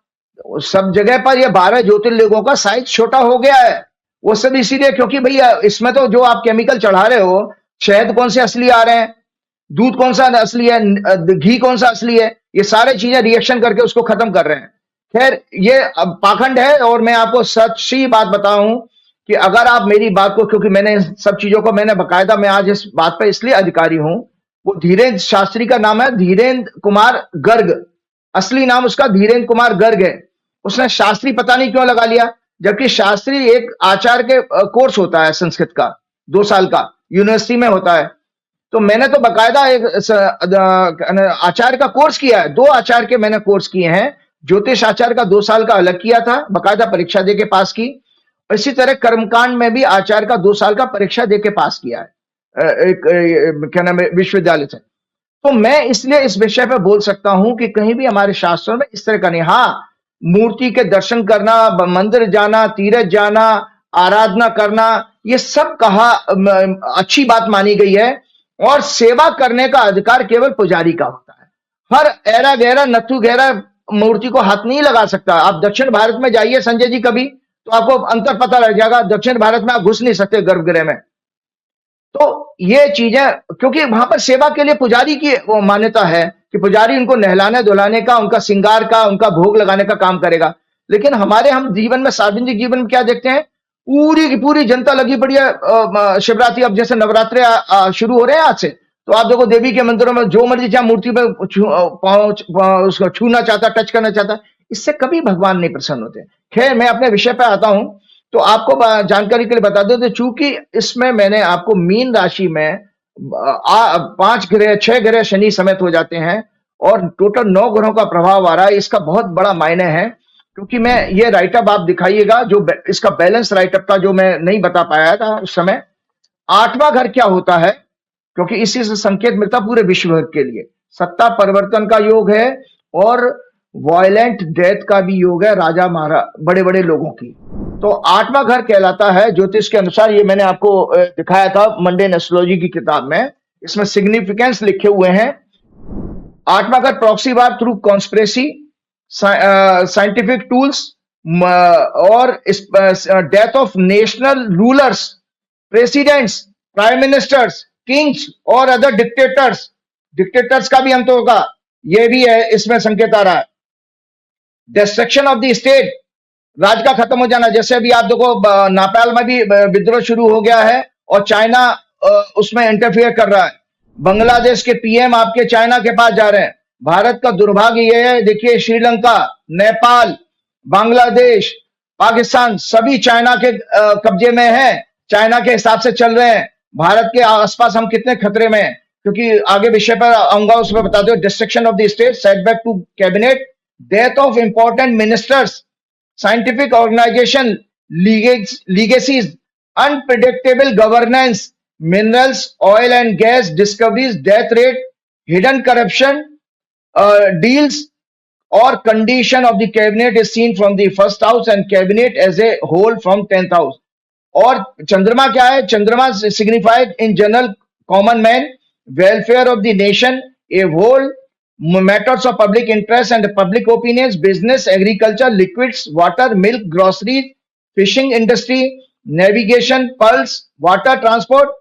सब जगह पर ये 12 ज्योतिर्लिंगों का साइज छोटा हो गया है। वो सब इसीलिए क्योंकि भैया इसमें तो जो आप केमिकल चढ़ा रहे हो, शहद कौन से असली आ रहे हैं, दूध कौन सा असली है, घी कौन सा असली है, ये सारे चीजें रिएक्शन करके उसको खत्म कर रहे हैं। खैर ये अब पाखंड है, और मैं आपको सच्ची बात बताऊं कि अगर आप मेरी बात को, क्योंकि मैंने इन सब चीजों को मैंने बकायदा, मैं आज इस बात पर इसलिए अधिकारी हूं, वो धीरेन्द्र शास्त्री का नाम है धीरेन्द्र कुमार गर्ग, असली नाम उसका धीरेन्द्र कुमार गर्ग है। उसने शास्त्री पता नहीं क्यों लगा लिया, जबकि शास्त्री एक आचार्य के कोर्स होता है संस्कृत का, 2 साल का यूनिवर्सिटी में होता है। तो मैंने तो बकायदा एक आचार्य का कोर्स किया है, 2 आचार्य के मैंने कोर्स किए हैं। ज्योतिष आचार्य का 2 साल का अलग किया था, बकायदा परीक्षा दे के पास की। इसी तरह कर्मकांड में भी आचार्य का 2 साल का परीक्षा दे के पास किया है, क्या नाम है, विश्वविद्यालय से। तो मैं इसलिए इस विषय पे बोल सकता हूं कि कहीं भी हमारे शास्त्रों में इस तरह का नहीं। हाँ, मूर्ति के दर्शन करना, मंदिर जाना, तीर्थ जाना, आराधना करना, ये सब कहा अच्छी बात मानी गई है, और सेवा करने का अधिकार केवल पुजारी का होता है। हर ऐरा गहरा नथु गहरा मूर्ति को हाथ नहीं लगा सकता। आप दक्षिण भारत में जाइए संजय जी कभी, तो आपको अंतर पता लग जाएगा। दक्षिण भारत में आप घुस नहीं सकते गर्भगृह में। तो ये चीजें, क्योंकि वहां पर सेवा के लिए पुजारी की वो मान्यता है कि पुजारी उनको नहलाने धुलाने का, उनका श्रृंगार का, उनका भोग लगाने का काम करेगा। लेकिन हम जीवन में, सार्वजनिक जीवन में क्या देखते हैं, पूरी की पूरी जनता लगी पड़ी है। शिवरात्रि, अब जैसे नवरात्रे शुरू हो रहे हैं आज से, तो आप देखो देवी के मंदिरों में जो मर्जी जहां मूर्ति पे उसको छूना चाहता, टच करना चाहता, इससे कभी भगवान नहीं प्रसन्न होते। खैर मैं अपने विषय पे आता हूं, तो आपको जानकारी के लिए बता दो, तो चूंकि इसमें मैंने आपको मीन राशि में 5 ग्रह, 6 ग्रह शनि समेत हो जाते हैं, और टोटल 9 ग्रहों का प्रभाव आ रहा है। इसका बहुत बड़ा मायने है, क्योंकि मैं ये राइटअप आप दिखाइएगा, जो इसका बैलेंस राइटअप था, जो मैं नहीं बता पाया था उस समय। 8वां घर क्या होता है, क्योंकि इसी से संकेत मिलता पूरे विश्व भर के लिए। सत्ता परिवर्तन का योग है, और वायलेंट डेथ का भी योग है, राजा महाराज बड़े बड़े लोगों की। तो 8वां घर कहलाता है ज्योतिष के अनुसार, ये मैंने आपको दिखाया था मंडेन एस्ट्रोलॉजी की किताब में, इसमें सिग्निफिकेंस लिखे हुए हैं। 8वां घर proxy war through conspiracy, scientific tools, और death of national rulers, presidents, prime ministers, kings और अदर डिक्टेटर्स। डिक्टेटर्स का भी अंत होगा, यह भी है इसमें संकेत आ रहा है। डिस्ट्रक्शन ऑफ द स्टेट, राज का खत्म हो जाना। जैसे अभी आप देखो नेपाल में भी विद्रोह शुरू हो गया है, और चाइना उसमें इंटरफियर कर रहा है। बांग्लादेश के पीएम आपके चाइना के पास जा रहे हैं। भारत का दुर्भाग्य यह है, देखिए श्रीलंका, नेपाल, बांग्लादेश, पाकिस्तान सभी चाइना के कब्जे में है, चाइना के हिसाब से चल रहे हैं। भारत के आसपास हम कितने खतरे में हैं, क्योंकि आगे विषय पर आऊंगा, उसमें बता दो। Destruction of the state, setback to cabinet, death of important ministers, scientific organization, legacies, unpredictable governance, minerals, oil and gas discoveries, death rate, hidden corruption, deals, or condition of the cabinet is seen from the first house and cabinet as a whole from 10th house. और चंद्रमा क्या है? चंद्रमा signified in general common man, welfare of the nation, a whole, matters of public interest and public opinions, business, agriculture, liquids, water, milk, groceries, fishing industry, navigation, pulse, water transport।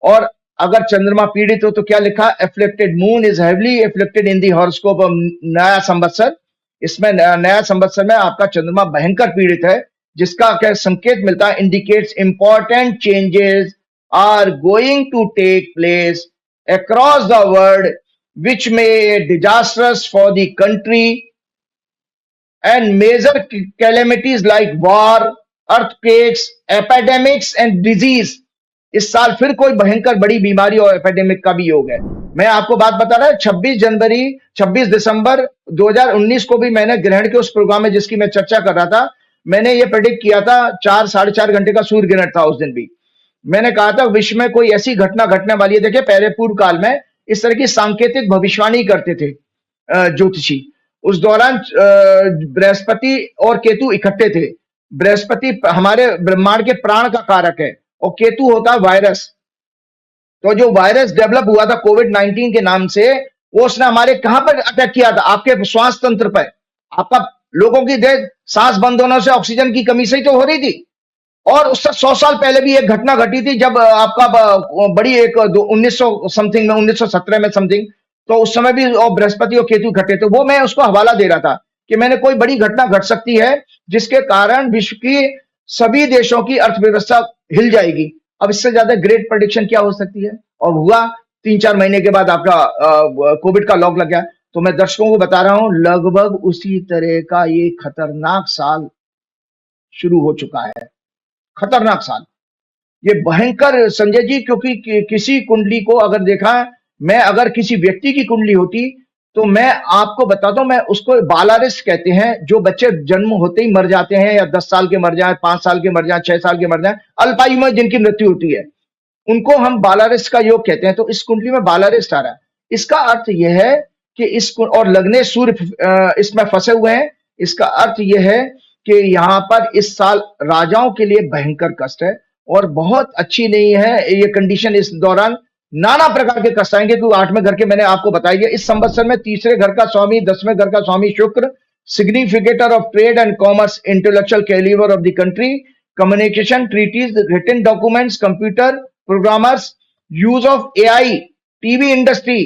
और अगर चंद्रमा पीड़ित हो तो क्या लिखा? afflicted moon is heavily afflicted in the horoscope of नया संवत्सर। इसमें नया संवत्सर में आपका चंद्रमा भयंकर पीड़ित है, जिसका क्या संकेत मिलता है? indicates important changes are going to take place across the world which may be disastrous for the country, and major calamities like war, earthquakes, epidemics and disease। इस साल फिर कोई भयंकर बड़ी बीमारी और एपिडेमिक का भी योग है। मैं आपको बात बता रहा हूं, 26 दिसंबर 2019 को भी मैंने ग्रहण के उस प्रोग्राम में जिसकी मैं चर्चा कर रहा था, मैंने ये प्रेडिक्ट किया था। 4-4.5 घंटे का सूर्य ग्रहण था उस दिन भी। मैंने कहा था विश्व में कोई ऐसी घटना घटने वाली है। देखिए पहले पूर्व काल में इस तरह की सांकेतिक भविष्यवाणी करते थे ज्योतिषी। उस दौरान बृहस्पति और केतु इकट्ठे थे। बृहस्पति हमारे ब्रह्मांड के प्राण का कारक है, और केतु होता है वायरस। तो जो वायरस डेवलप हुआ था कोविड-19 के नाम से, वो उसने हमारे कहां पर अटैक किया था? आपके श्वास तंत्र पर। आपका लोगों की डेथ सांस बंद होने से, ऑक्सीजन की कमी से ही तो हो रही थी। और उससे 100 साल पहले भी एक घटना घटी थी, जब आपका बड़ी एक 1900 समथिंग में, 1917 में समथिंग, तो उस समय भी और बृहस्पति और केतु घटे थे। वो मैं उसको हवाला दे रहा था कि मैंने कोई बड़ी घटना घट सकती है जिसके कारण विश्व की सभी देशों की अर्थव्यवस्था हिल जाएगी। अब इससे ज्यादा ग्रेट प्रेडिक्शन क्या हो सकती है? और हुआ 3-4 महीने के बाद आपका कोविड का लॉक लग गया। तो मैं दर्शकों को बता रहा हूं, लगभग उसी तरह का ये खतरनाक साल शुरू हो चुका है। खतरनाक साल, ये भयंकर संजय जी, क्योंकि किसी कुंडली को अगर देखा, मैं अगर किसी व्यक्ति की कुंडली होती तो मैं आपको बताता हूं, मैं उसको बालारिस्ट कहते हैं, जो बच्चे जन्म होते ही मर जाते हैं, या 10 साल के मर जाए, 5 साल के मर जाए, 6 साल के मर जाए, अल्पायु में जिनकी मृत्यु होती है, उनको हम बालारिस्ट का योग कहते हैं। तो इस कुंडली में बालारिस्ट आ रहा है। इसका अर्थ यह है कि और लग्ने सूर्य इसमें फंसे हुए हैं। इसका अर्थ यह है कि यहां पर इस साल राजाओं के लिए भयंकर कष्ट है और बहुत अच्छी नहीं है ये कंडीशन। इस दौरान नाना प्रकार के कष्ट आएंगे, क्योंकि 8वें घर के मैंने आपको बताया, इस संवत्सर में 3रे घर का स्वामी, 10वें घर का स्वामी शुक्र, significator of trade and commerce, intellectual calibre of the country, communication, treaties, written documents, computer programmers, use of AI, TV industry,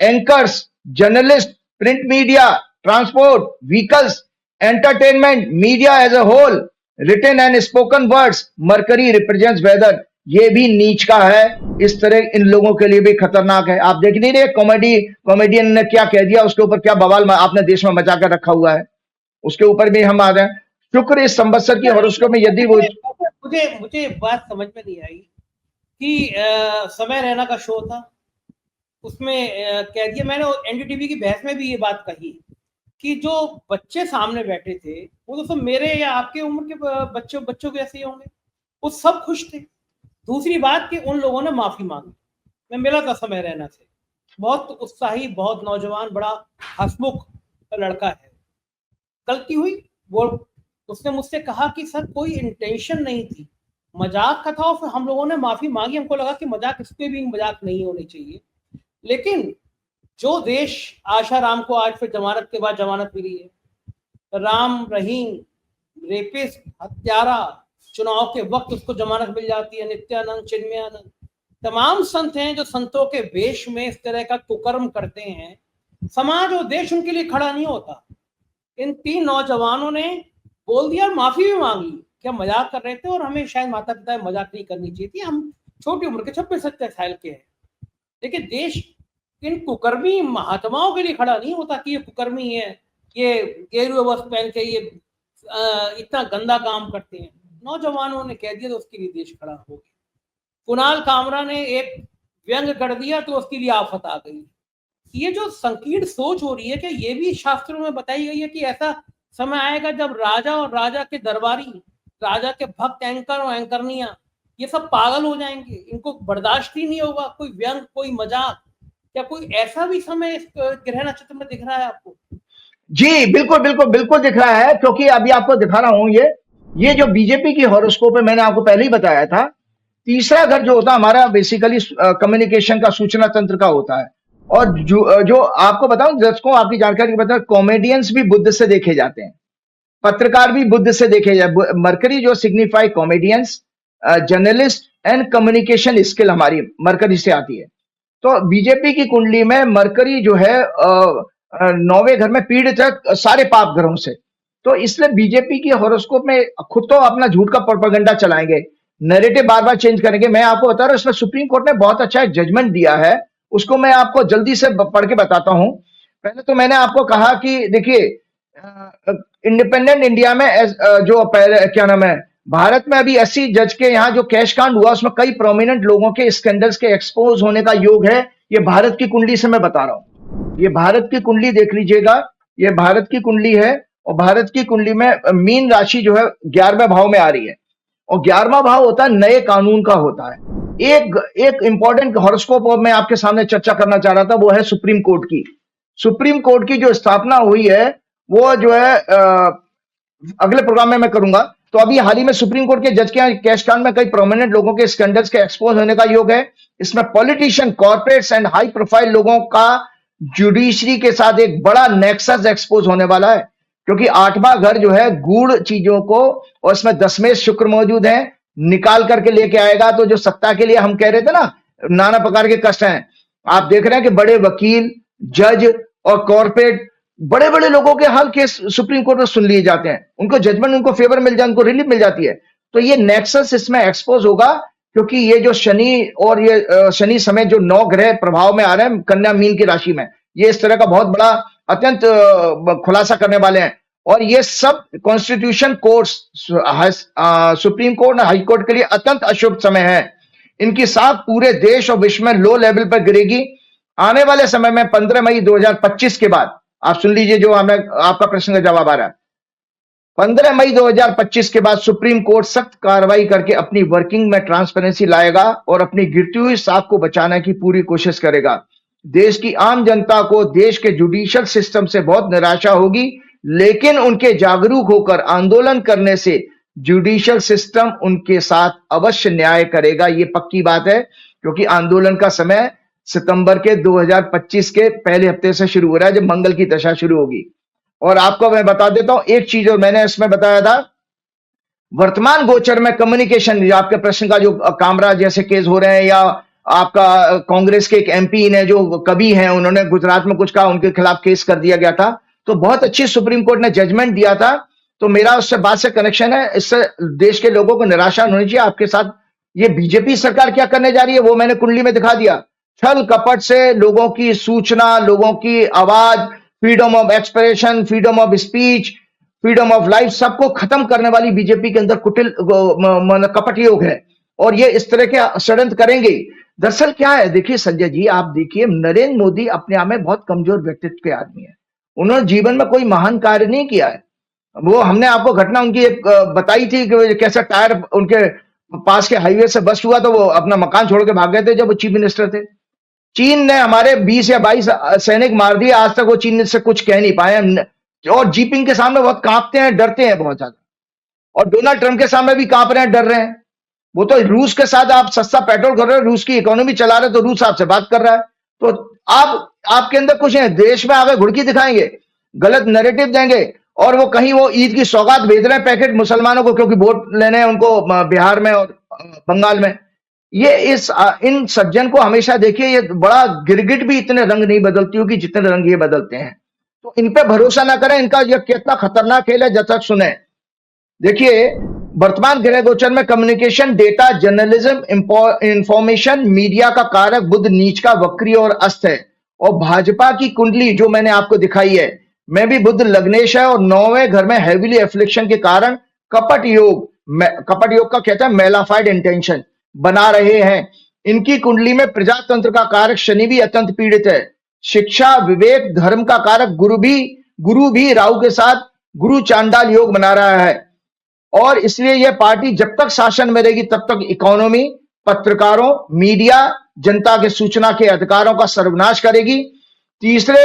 anchors, journalist, print media, transport, vehicles, entertainment, media as a whole, written and spoken words. Mercury represents weather, ये भी नीच का है। इस तरह इन लोगों के लिए भी खतरनाक है। आप देख नहीं रहे कॉमेडियन ने क्या कह दिया, उसके ऊपर क्या बवाल आपने देश में मचा कर रखा हुआ है, उसके ऊपर भी हम आ रहे हैं। शुक्र इस संवत्सर की हॉरोस्कोप में यदि वो मुझे बात समझ में नहीं आई कि समय रैना का शो था, उसमें कह दिया, मैंने एनडीटीवी की बहस में भी ये बात कही कि जो बच्चे सामने बैठे थे वो तो सब मेरे या आपके उम्र के बच्चों के ऐसे ही होंगे, वो सब खुश थे। दूसरी बात कि उन लोगों ने माफी मांगी। मैं मिला था समय रैना से, बहुत उत्साही, बहुत नौजवान, बड़ा हंसमुख लड़का है। गलती हुई, वो उसने मुझसे कहा कि सर कोई इंटेंशन नहीं थी, मजाक का था, और फिर हम लोगों ने माफी मांगी। हमको लगा कि मजाक, इस पे भी मजाक नहीं होनी चाहिए। लेकिन जो देश, आशा राम को आज फिर जमानत के बाद जमानत मिली है, राम रहीम, रेपिस्ट, हत्यारा, चुनाव के वक्त उसको जमानत मिल जाती है, नित्यानंद, चिन्मयानंद, तमाम संत हैं जो संतों के वेश में इस तरह का कुकर्म करते हैं। समाज और देश उनके लिए खड़ा नहीं होता। इन 3 नौजवानों ने बोल दिया और माफी भी मांगी कि हम मजाक कर रहे थे और हमें शायद माता पिता मजाक नहीं करनी चाहिए थी, हम छोटी उम्र के 26-27 साल के हैं। लेकिन देश इन कुकर्मी महात्माओं के लिए खड़ा नहीं होता कि ये कुकर्मी है, ये गेरुए वस्त्र पहन के ये इतना गंदा काम करते हैं। नौजवानों ने कह दिया तो उसके लिए देश खड़ा हो गया। कुणाल कामरा ने एक व्यंग कर दिया तो उसके लिए आफत आ गई। ये जो संकीर्ण सोच हो रही है, कि ये भी शास्त्रों में बताई गई है कि ऐसा समय आएगा जब राजा और राजा के दरबारी, राजा के भक्त, एंकर और एंकरनियां, ये सब पागल हो जाएंगे, इनको बर्दाश्त ही नहीं होगा कोई व्यंग, कोई मजाक। क्या कोई ऐसा भी समय इस ग्रह नक्षत्र में दिख रहा है आपको? जी बिल्कुल बिल्कुल बिल्कुल दिख रहा है, क्योंकि अभी आपको दिखा रहा हूं, ये जो बीजेपी की हॉरोस्कोप है, मैंने आपको पहले ही बताया था, 3रा घर जो होता है हमारा बेसिकली कम्युनिकेशन का, सूचना तंत्र का होता है। और जो आपको बताऊं, दर्शकों आपकी जानकारी के बताऊं, कॉमेडियंस भी बुध से देखे जाते हैं, पत्रकार भी बुध से देखे जाते। मरकरी जो signify comedians, journalist and communication skill, हमारी मरकरी से आती है। तो बीजेपी की कुंडली में मरकरी जो है 9वें घर में पीड़ित है सारे पाप ग्रहों से। तो इसलिए बीजेपी की हॉरोस्कोप में खुद तो अपना झूठ का प्रोपेगेंडा चलाएंगे, नैरेटिव बार बार चेंज करेंगे। मैं आपको बता रहा हूं, इसमें सुप्रीम कोर्ट ने बहुत अच्छा एक जजमेंट दिया है, उसको मैं आपको जल्दी से पढ़ के बताता हूं। पहले तो मैंने आपको कहा कि देखिए, इंडिपेंडेंट इंडिया में जो पहले क्या नाम है, भारत में अभी ऐसी जज के यहाँ जो कैश कांड हुआ, उसमें कई प्रोमिनेंट लोगों के स्कैंडल्स के एक्सपोज होने का योग है। ये भारत की कुंडली से मैं बता रहा हूं, ये भारत की कुंडली देख लीजिएगा, ये भारत की कुंडली है। और भारत की कुंडली में मीन राशि जो है 11वें भाव में आ रही है, और 11वां भाव होता है नए कानून का होता है। एक इंपॉर्टेंट हॉरोस्कोप और मैं आपके सामने चर्चा करना चाह रहा था, वो है सुप्रीम कोर्ट की। सुप्रीम कोर्ट की जो स्थापना हुई है, वो जो है अगले प्रोग्राम में मैं करूंगा। तो अभी हाल ही में सुप्रीम कोर्ट के जज के यहाँ कैश कांड में कई प्रोमिनेंट लोगों के स्कैंडल्स के एक्सपोज होने का योग है। इसमें politician, corporates and high profile लोगों का जुडिशरी के साथ एक बड़ा नेक्सस एक्सपोज होने वाला है। क्योंकि 8वां घर जो है गूढ़ चीजों को, और इसमें 10वें शुक्र मौजूद है, निकाल करके लेके आएगा। तो जो सत्ता के लिए हम कह रहे थे ना, नाना प्रकार के कष्ट हैं, आप देख रहे हैं कि बड़े वकील, जज और कॉर्पोरेट, बड़े बड़े लोगों के हल केस सुप्रीम कोर्ट में सुन लिए जाते हैं, उनको जजमेंट, उनको फेवर मिल जाए, उनको रिलीफ मिल जाती है। तो ये नेक्सस इसमें एक्सपोज होगा, क्योंकि ये जो शनि और ये शनि समेत जो 9 ग्रह प्रभाव में आ रहे हैं कन्या मीन की राशि में, ये इस तरह का बहुत बड़ा अत्यंत खुलासा करने वाले हैं। और ये सब कॉन्स्टिट्यूशन कोर्ट, सुप्रीम कोर्ट और हाई कोर्ट के लिए अत्यंत अशुभ समय है। इनकी साख पूरे देश और विश्व में लो लेवल पर गिरेगी आने वाले समय में। 15 मई 2025 के बाद, आप सुन लीजिए जो हमें आपका प्रश्न का जवाब आ रहा है, 15 मई 2025 के बाद सुप्रीम कोर्ट सख्त कार्रवाई करके अपनी वर्किंग में ट्रांसपेरेंसी लाएगा और अपनी गिरती हुई साख को बचाने की पूरी कोशिश करेगा। देश की आम जनता को देश के जुडिशियल सिस्टम से बहुत निराशा होगी, लेकिन उनके जागरूक होकर आंदोलन करने से जुडिशियल सिस्टम उनके साथ अवश्य न्याय करेगा। ये पक्की बात है, क्योंकि आंदोलन का समय सितंबर के 2025 के पहले हफ्ते से शुरू हो रहा है, जब मंगल की दशा शुरू होगी। और आपको मैं बता देता हूं एक चीज, और मैंने इसमें बताया था, वर्तमान गोचर में कम्युनिकेशन, आपके प्रश्न का जो कामरा जैसे केस हो रहे हैं, या आपका कांग्रेस के एक एमपी ने जो कवि हैं, उन्होंने गुजरात में कुछ कहा, उनके खिलाफ केस कर दिया गया था, तो बहुत अच्छी सुप्रीम कोर्ट ने जजमेंट दिया था। तो मेरा उससे बात से कनेक्शन है, इससे देश के लोगों को निराशा होनी चाहिए। आपके साथ ये बीजेपी सरकार क्या करने जा रही है वो मैंने कुंडली में दिखा दिया। छल कपट से लोगों की सूचना, लोगों की आवाज, freedom of expression, freedom of speech, freedom of life, सबको खत्म करने वाली बीजेपी के अंदर कुटिल कपट योग है, और ये इस तरह के षड्यंत्र करेंगे। दरअसल क्या है, देखिए संजय जी, आप देखिए नरेंद्र मोदी अपने आप में बहुत कमजोर व्यक्तित्व के आदमी है। उन्होंने जीवन में कोई महान कार्य नहीं किया है। वो हमने आपको घटना उनकी एक बताई थी कि कैसे टायर उनके पास के हाईवे से बस्ट हुआ, तो वो अपना मकान छोड़ के भाग गए थे जब वो चीफ मिनिस्टर थे। चीन ने हमारे 20 या 22 सैनिक मार दिए, आज तक वो चीन से कुछ कह नहीं पाए, और जीपिंग के सामने बहुत कांपते हैं, डरते हैं बहुत ज्यादा, और डोनाल्ड ट्रंप के सामने भी कांप रहे हैं, डर रहे हैं। वो तो रूस के साथ आप सस्ता पेट्रोल कर रहे हो, रूस की इकोनॉमी चला रहे हो, तो रूस आपसे बात कर रहा है, तो आपके अंदर कुछ है, देश में आगे घुड़की दिखाएंगे, गलत नैरेटिव देंगे, और वो कहीं वो ईद की सौगात भेज रहे हैं पैकेट मुसलमानों को, क्योंकि वोट लेने हैं उनको बिहार में और बंगाल में। ये इन सज्जन को हमेशा देखिए, ये बड़ा गिरगिट भी इतने रंग नहीं बदलती होगी जितने रंग ये बदलते हैं। तो इन पे भरोसा ना करें, इनका ये कितना खतरनाक खेल है, जब तक सुने। देखिए वर्तमान ग्रह गोचर में communication, data, journalism, information, media का कारक बुध नीच का वक्री और अस्त है। और भाजपा की कुंडली जो मैंने आपको दिखाई है, में भी बुध लग्नेश है, और 9वें घर में हेविली एफ्लिक्शन के कारण कपट योग का कहता है मेलाफाइड इंटेंशन बना रहे हैं। इनकी कुंडली में प्रजातंत्र का कारक शनि भी अत्यंत पीड़ित है। शिक्षा, विवेक, धर्म का कारक गुरु भी राहु के साथ गुरु चांडाल योग बना रहा है, और इसलिए यह पार्टी जब तक शासन में रहेगी तब तक इकोनॉमी, पत्रकारों, मीडिया, जनता के सूचना के अधिकारों का सर्वनाश करेगी। तीसरा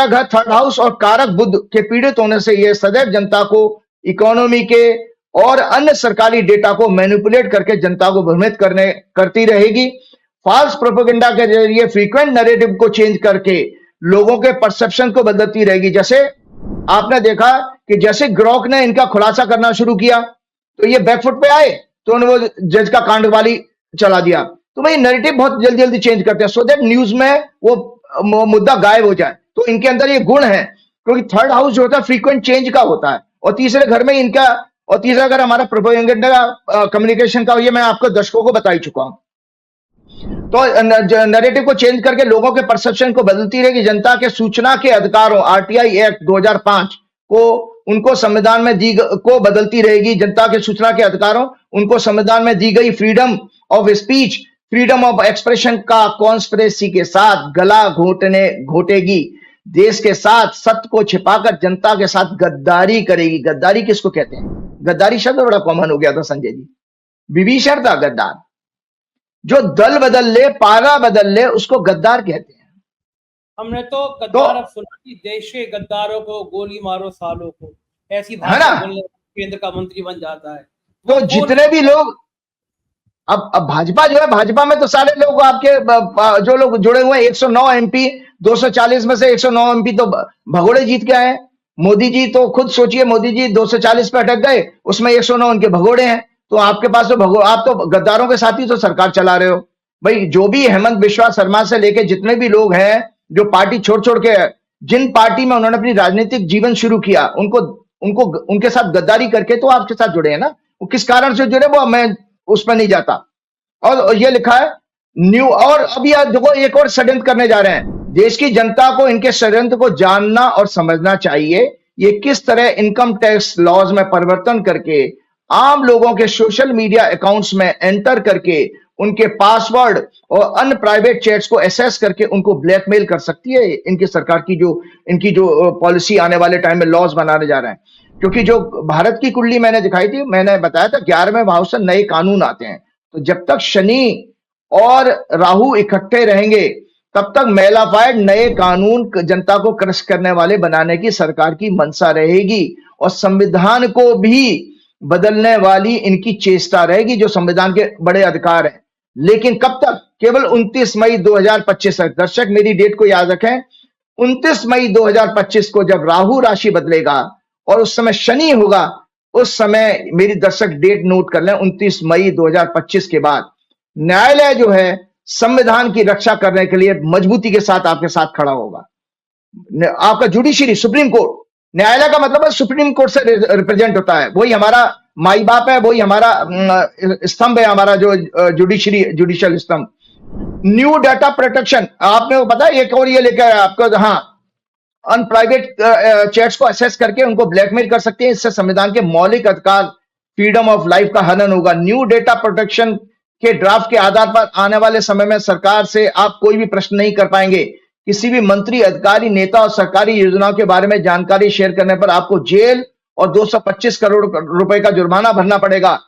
घर थर्ड हाउस और कारक बुध के पीड़ित होने से यह सदैव जनता को इकोनॉमी के और अन्य सरकारी डेटा को मैनिपुलेट करके जनता को भ्रमित करती रहेगी। फॉल्स प्रोपेगेंडा के जरिए फ्रीक्वेंट नैरेटिव को चेंज करके लोगों के परसेप्शन को बदलती रहेगी। जैसे आपने देखा कि जैसे ग्रोक ने इनका खुलासा करना शुरू किया तो ये बैकफुट पे आए, तो उन्होंने वो जज का कांडवाली चला दिया। तो भाई नैरेटिव बहुत जल्दी जल्दी चेंज करते हैं, सो दैट न्यूज में वो मुद्दा गायब हो जाए। तो इनके अंदर ये गुण है, क्योंकि थर्ड हाउस जो होता है फ्रीक्वेंट चेंज का होता है, और तीसरे घर में इनका, और तीसरा घर हमारा प्रोपेगेंडा कम्युनिकेशन का, ये मैं आपको दर्शकों को बता ही चुका हूं। तो नैरेटिव को चेंज करके लोगों के परसेप्शन को बदलती रहेगी। जनता के सूचना के अधिकारों, आरटीआई एक्ट 2005 को उनको संविधान में को बदलती रहेगी। जनता के सूचना के अधिकारों, उनको संविधान में दी गई freedom of speech, freedom of expression का कॉन्स्पिरेसी के साथ गला घोटेगी। देश के साथ सत्य को छिपाकर जनता के साथ गद्दारी करेगी। गद्दारी किसको कहते हैं? गद्दारी शब्द बड़ा कॉमन हो गया था संजय जी। विभीषण था गद्दार, जो दल बदल ले, पारा बदल ले, उसको गद्दार कहते हैं। हमने तो गद्दार अब सुना कि देश के गद्दारों को गोली मारो सालों को, ऐसी भाषा बोलने केंद्र का मंत्री बन जाता है। तो जितने भी लोग अब भाजपा जो है, भाजपा में तो सारे लोग आपके जो लोग जुड़े हुए हैं, 109 एमपी, 240 में से 109 एमपी तो भगोड़े जीत के आए हैं। मोदी जी तो खुद सोचिए, मोदी जी 240 पे अटक गए, उसमें 109 उनके भगोड़े हैं। तो आपके पास तो आप तो गद्दारों के साथ ही तो सरकार चला रहे हो भाई। जो भी हेमंत बिश्वा शर्मा से लेके जितने भी लोग हैं जो पार्टी छोड़ छोड़ के, जिन पार्टी में उन्होंने अपनी राजनीतिक जीवन शुरू किया, उनको उनको उनके साथ गद्दारी करके तो आपके साथ जुड़े हैं ना। वो किस कारण से जुड़े वो मैं उस पर नहीं जाता। और ये लिखा है न्यू, और अब यह देखो एक और षड्यंत्र करने जा रहे हैं। देश की जनता को इनके षड्यंत्र को जानना और समझना चाहिए। ये किस तरह इनकम टैक्स लॉज में परिवर्तन करके आम लोगों के सोशल मीडिया अकाउंट्स में एंटर करके उनके पासवर्ड और अन्य प्राइवेट चैट्स को एसेस करके उनको ब्लैकमेल कर सकती है इनकी सरकार की जो इनकी जो पॉलिसी आने वाले टाइम में लॉज बनाने जा रहे हैं। क्योंकि जो भारत की कुंडली मैंने दिखाई थी, मैंने बताया था 11वें भाव से नए कानून आते हैं। तो जब तक शनि और राहु इकट्ठे रहेंगे तब तक मेलाफाइड नए कानून जनता को क्रश करने वाले बनाने की सरकार की मंशा रहेगी और संविधान को भी बदलने वाली इनकी चेष्टा रहेगी, जो संविधान के बड़े अधिकार हैं। लेकिन कब तक? केवल 29 मई 2025 तक। दर्शक मेरी डेट को याद रखें, 29 मई 2025 को जब राहु राशि बदलेगा और उस समय शनि होगा, उस समय मेरी दर्शक डेट नोट कर लें, 29 मई 2025 के बाद न्यायालय जो है संविधान की रक्षा करने के लिए मजबूती के साथ आपके साथ खड़ा होगा। आपका जुडिशरी, सुप्रीम कोर्ट, न्यायालय का मतलब है सुप्रीम कोर्ट से रिप्रेजेंट होता है, वही हमारा माई बाप है, वही हमारा स्तंभ है, हमारा जो जुडिशियल स्तंभ। न्यू डाटा प्रोटेक्शन, आपने को पता है एक और ये लेकर आपको, हाँ, अनप्राइवेट चैट्स को एक्सेस करके उनको ब्लैकमेल कर सकते हैं। इससे संविधान के मौलिक अधिकार फ्रीडम ऑफ लाइफ का हनन होगा। न्यू डेटा प्रोटेक्शन के ड्राफ्ट के आधार पर आने वाले समय में सरकार से आप कोई भी प्रश्न नहीं कर पाएंगे। किसी भी मंत्री, अधिकारी, नेता और सरकारी योजनाओं के बारे में जानकारी शेयर करने पर आपको जेल और 225 करोड़ रुपए का जुर्माना भरना पड़ेगा।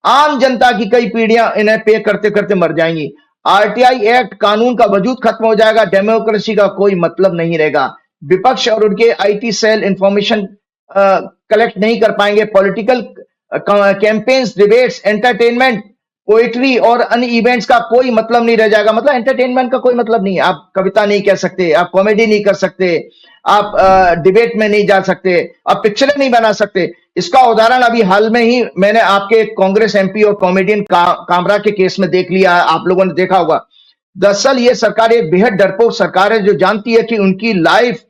आम जनता की कई पीढ़ियां इन्हें पे करते करते मर जाएंगी। आरटीआई एक्ट कानून का वजूद खत्म हो जाएगा। डेमोक्रेसी का कोई मतलब नहीं रहेगा। विपक्ष और उनके आईटी सेल इंफॉर्मेशन कलेक्ट नहीं कर पाएंगे। Political campaigns, debates, entertainment, poetry और अन्य इवेंट्स का कोई मतलब नहीं रह जाएगा। मतलब एंटरटेनमेंट का कोई मतलब नहीं है। आप कविता नहीं कह सकते, आप कॉमेडी नहीं कर सकते, आप डिबेट में नहीं जा सकते, आप पिक्चरें नहीं बना सकते। इसका उदाहरण अभी हाल में ही मैंने आपके कांग्रेस एमपी और कॉमेडियन कामरा के केस में देख लिया है, आप लोगों ने देखा होगा। दरअसल ये सरकार एक बेहद डरपोक सरकार है, जो जानती है कि उनकी लाइफ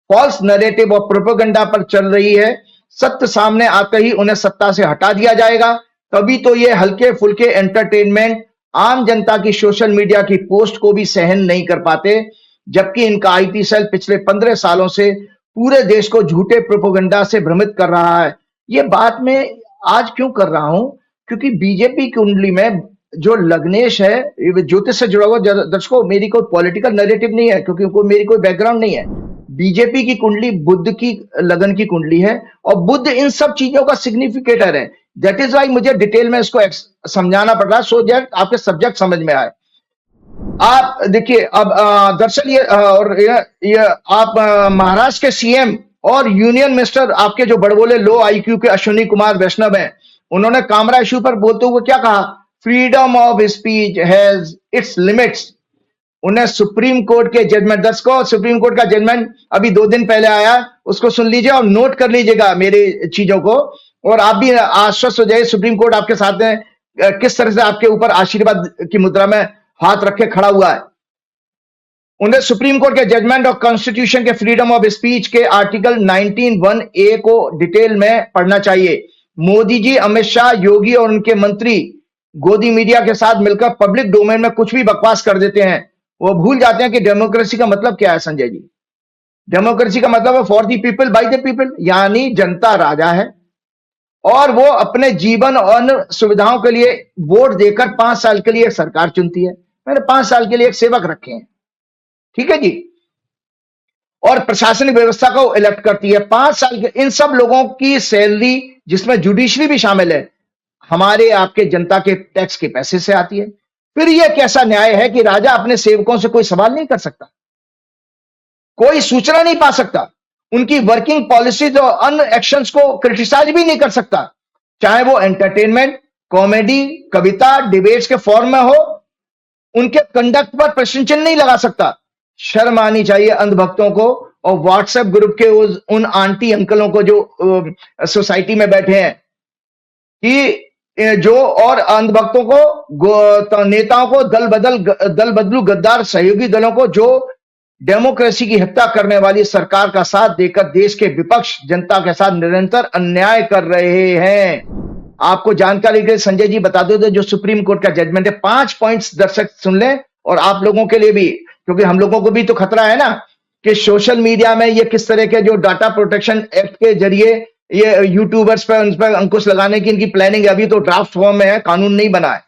फॉल्स नैरेटिव और प्रोपेगेंडा पर चल रही है। सत्य सामने आते ही उन्हें सत्ता से हटा दिया जाएगा। तभी तो ये हल्के फुल्के एंटरटेनमेंट आम जनता की सोशल मीडिया की पोस्ट को भी सहन नहीं कर पाते, जबकि इनका आईटी सेल पिछले 15 सालों से पूरे देश को झूठे प्रोपेगेंडा से भ्रमित कर रहा है। ये बात मैं आज क्यों कर रहा हूं? क्योंकि बीजेपी कुंडली में जो लग्नेश है, ज्योतिष से जुड़ा हुआ, दर्शकों मेरी कोई पॉलिटिकल नैरेटिव नहीं है, क्योंकि मेरी कोई बैकग्राउंड नहीं है। बीजेपी की कुंडली बुध की लगन की कुंडली है और बुध इन सब चीजों का सिग्निफिकेटर है। दैट इज वाई मुझे डिटेल में इसको समझाना पड़ रहा है, सो दैट आपके सब्जेक्ट समझ में आए। आप देखिए अब दरअसल ये आप महाराष्ट्र के सीएम और यूनियन मिनिस्टर आपके जो बड़बोले लो आईक्यू के अश्विनी कुमार वैष्णव हैं, उन्होंने कामरा इश्यू पर बोलते हुए क्या कहा? Freedom of speech has its limits. उन्हें सुप्रीम कोर्ट के जजमेंट, दर्शकों सुप्रीम कोर्ट का जजमेंट अभी 2 दिन पहले आया, उसको सुन लीजिए और नोट कर लीजिएगा मेरी चीजों को, और आप भी आश्वस्त हो जाइए सुप्रीम कोर्ट आपके साथ में किस तरह से आपके ऊपर आशीर्वाद की मुद्रा में हाथ रख के खड़ा हुआ है। उन्हें सुप्रीम कोर्ट के जजमेंट और कॉन्स्टिट्यूशन के फ्रीडम ऑफ स्पीच के आर्टिकल 19(1)(a) को डिटेल में पढ़ना चाहिए। मोदी जी, अमित शाह, योगी और उनके मंत्री गोदी मीडिया के साथ मिलकर पब्लिक डोमेन में कुछ भी बकवास कर देते हैं। वो भूल जाते हैं कि डेमोक्रेसी का मतलब क्या है। संजय जी, डेमोक्रेसी का मतलब है for the people by the people, यानी जनता राजा है और वो अपने जीवन और सुविधाओं के लिए वोट देकर 5 साल के लिए सरकार चुनती है। मैंने 5 साल के लिए एक सेवक रखे हैं, ठीक है जी, और प्रशासनिक व्यवस्था को इलेक्ट करती है 5 साल के। इन सब लोगों की सैलरी, जिसमें जुडिशरी भी शामिल है, हमारे आपके जनता के टैक्स के पैसे से आती है। फिर यह कैसा न्याय है कि राजा अपने सेवकों से कोई सवाल नहीं कर सकता, कोई सूचना नहीं पा सकता, उनकी वर्किंग पॉलिसीज और अन्य एक्शंस को क्रिटिसाइज भी नहीं कर सकता, चाहे वो एंटरटेनमेंट, कॉमेडी, कविता, डिबेट्स के फॉर्म में हो। उनके कंडक्ट पर प्रश्न चिन्ह नहीं लगा सकता। शर्म आनी चाहिए अंधभक्तों को और व्हाट्सएप ग्रुप के उन आंटी अंकलों को जो सोसाइटी में बैठे हैं कि जो और अंधभक्तों को तो नेताओं को दल बदलू गद्दार सहयोगी दलों को जो डेमोक्रेसी की हत्या करने वाली सरकार का साथ देकर देश के विपक्ष जनता के साथ निरंतर अन्याय कर रहे हैं। आपको जानकारी के लिए संजय जी बता दो जो सुप्रीम कोर्ट का जजमेंट है, 5 पॉइंट्स दर्शक सुन लें और आप लोगों के लिए भी, क्योंकि हम लोगों को भी तो खतरा है ना कि सोशल मीडिया में ये किस तरह के जो डाटा प्रोटेक्शन एक्ट के जरिए ये यूट्यूबर्स पर उन पर अंकुश लगाने की इनकी प्लानिंग अभी तो ड्राफ्ट फॉर्म में है, कानून नहीं बना है।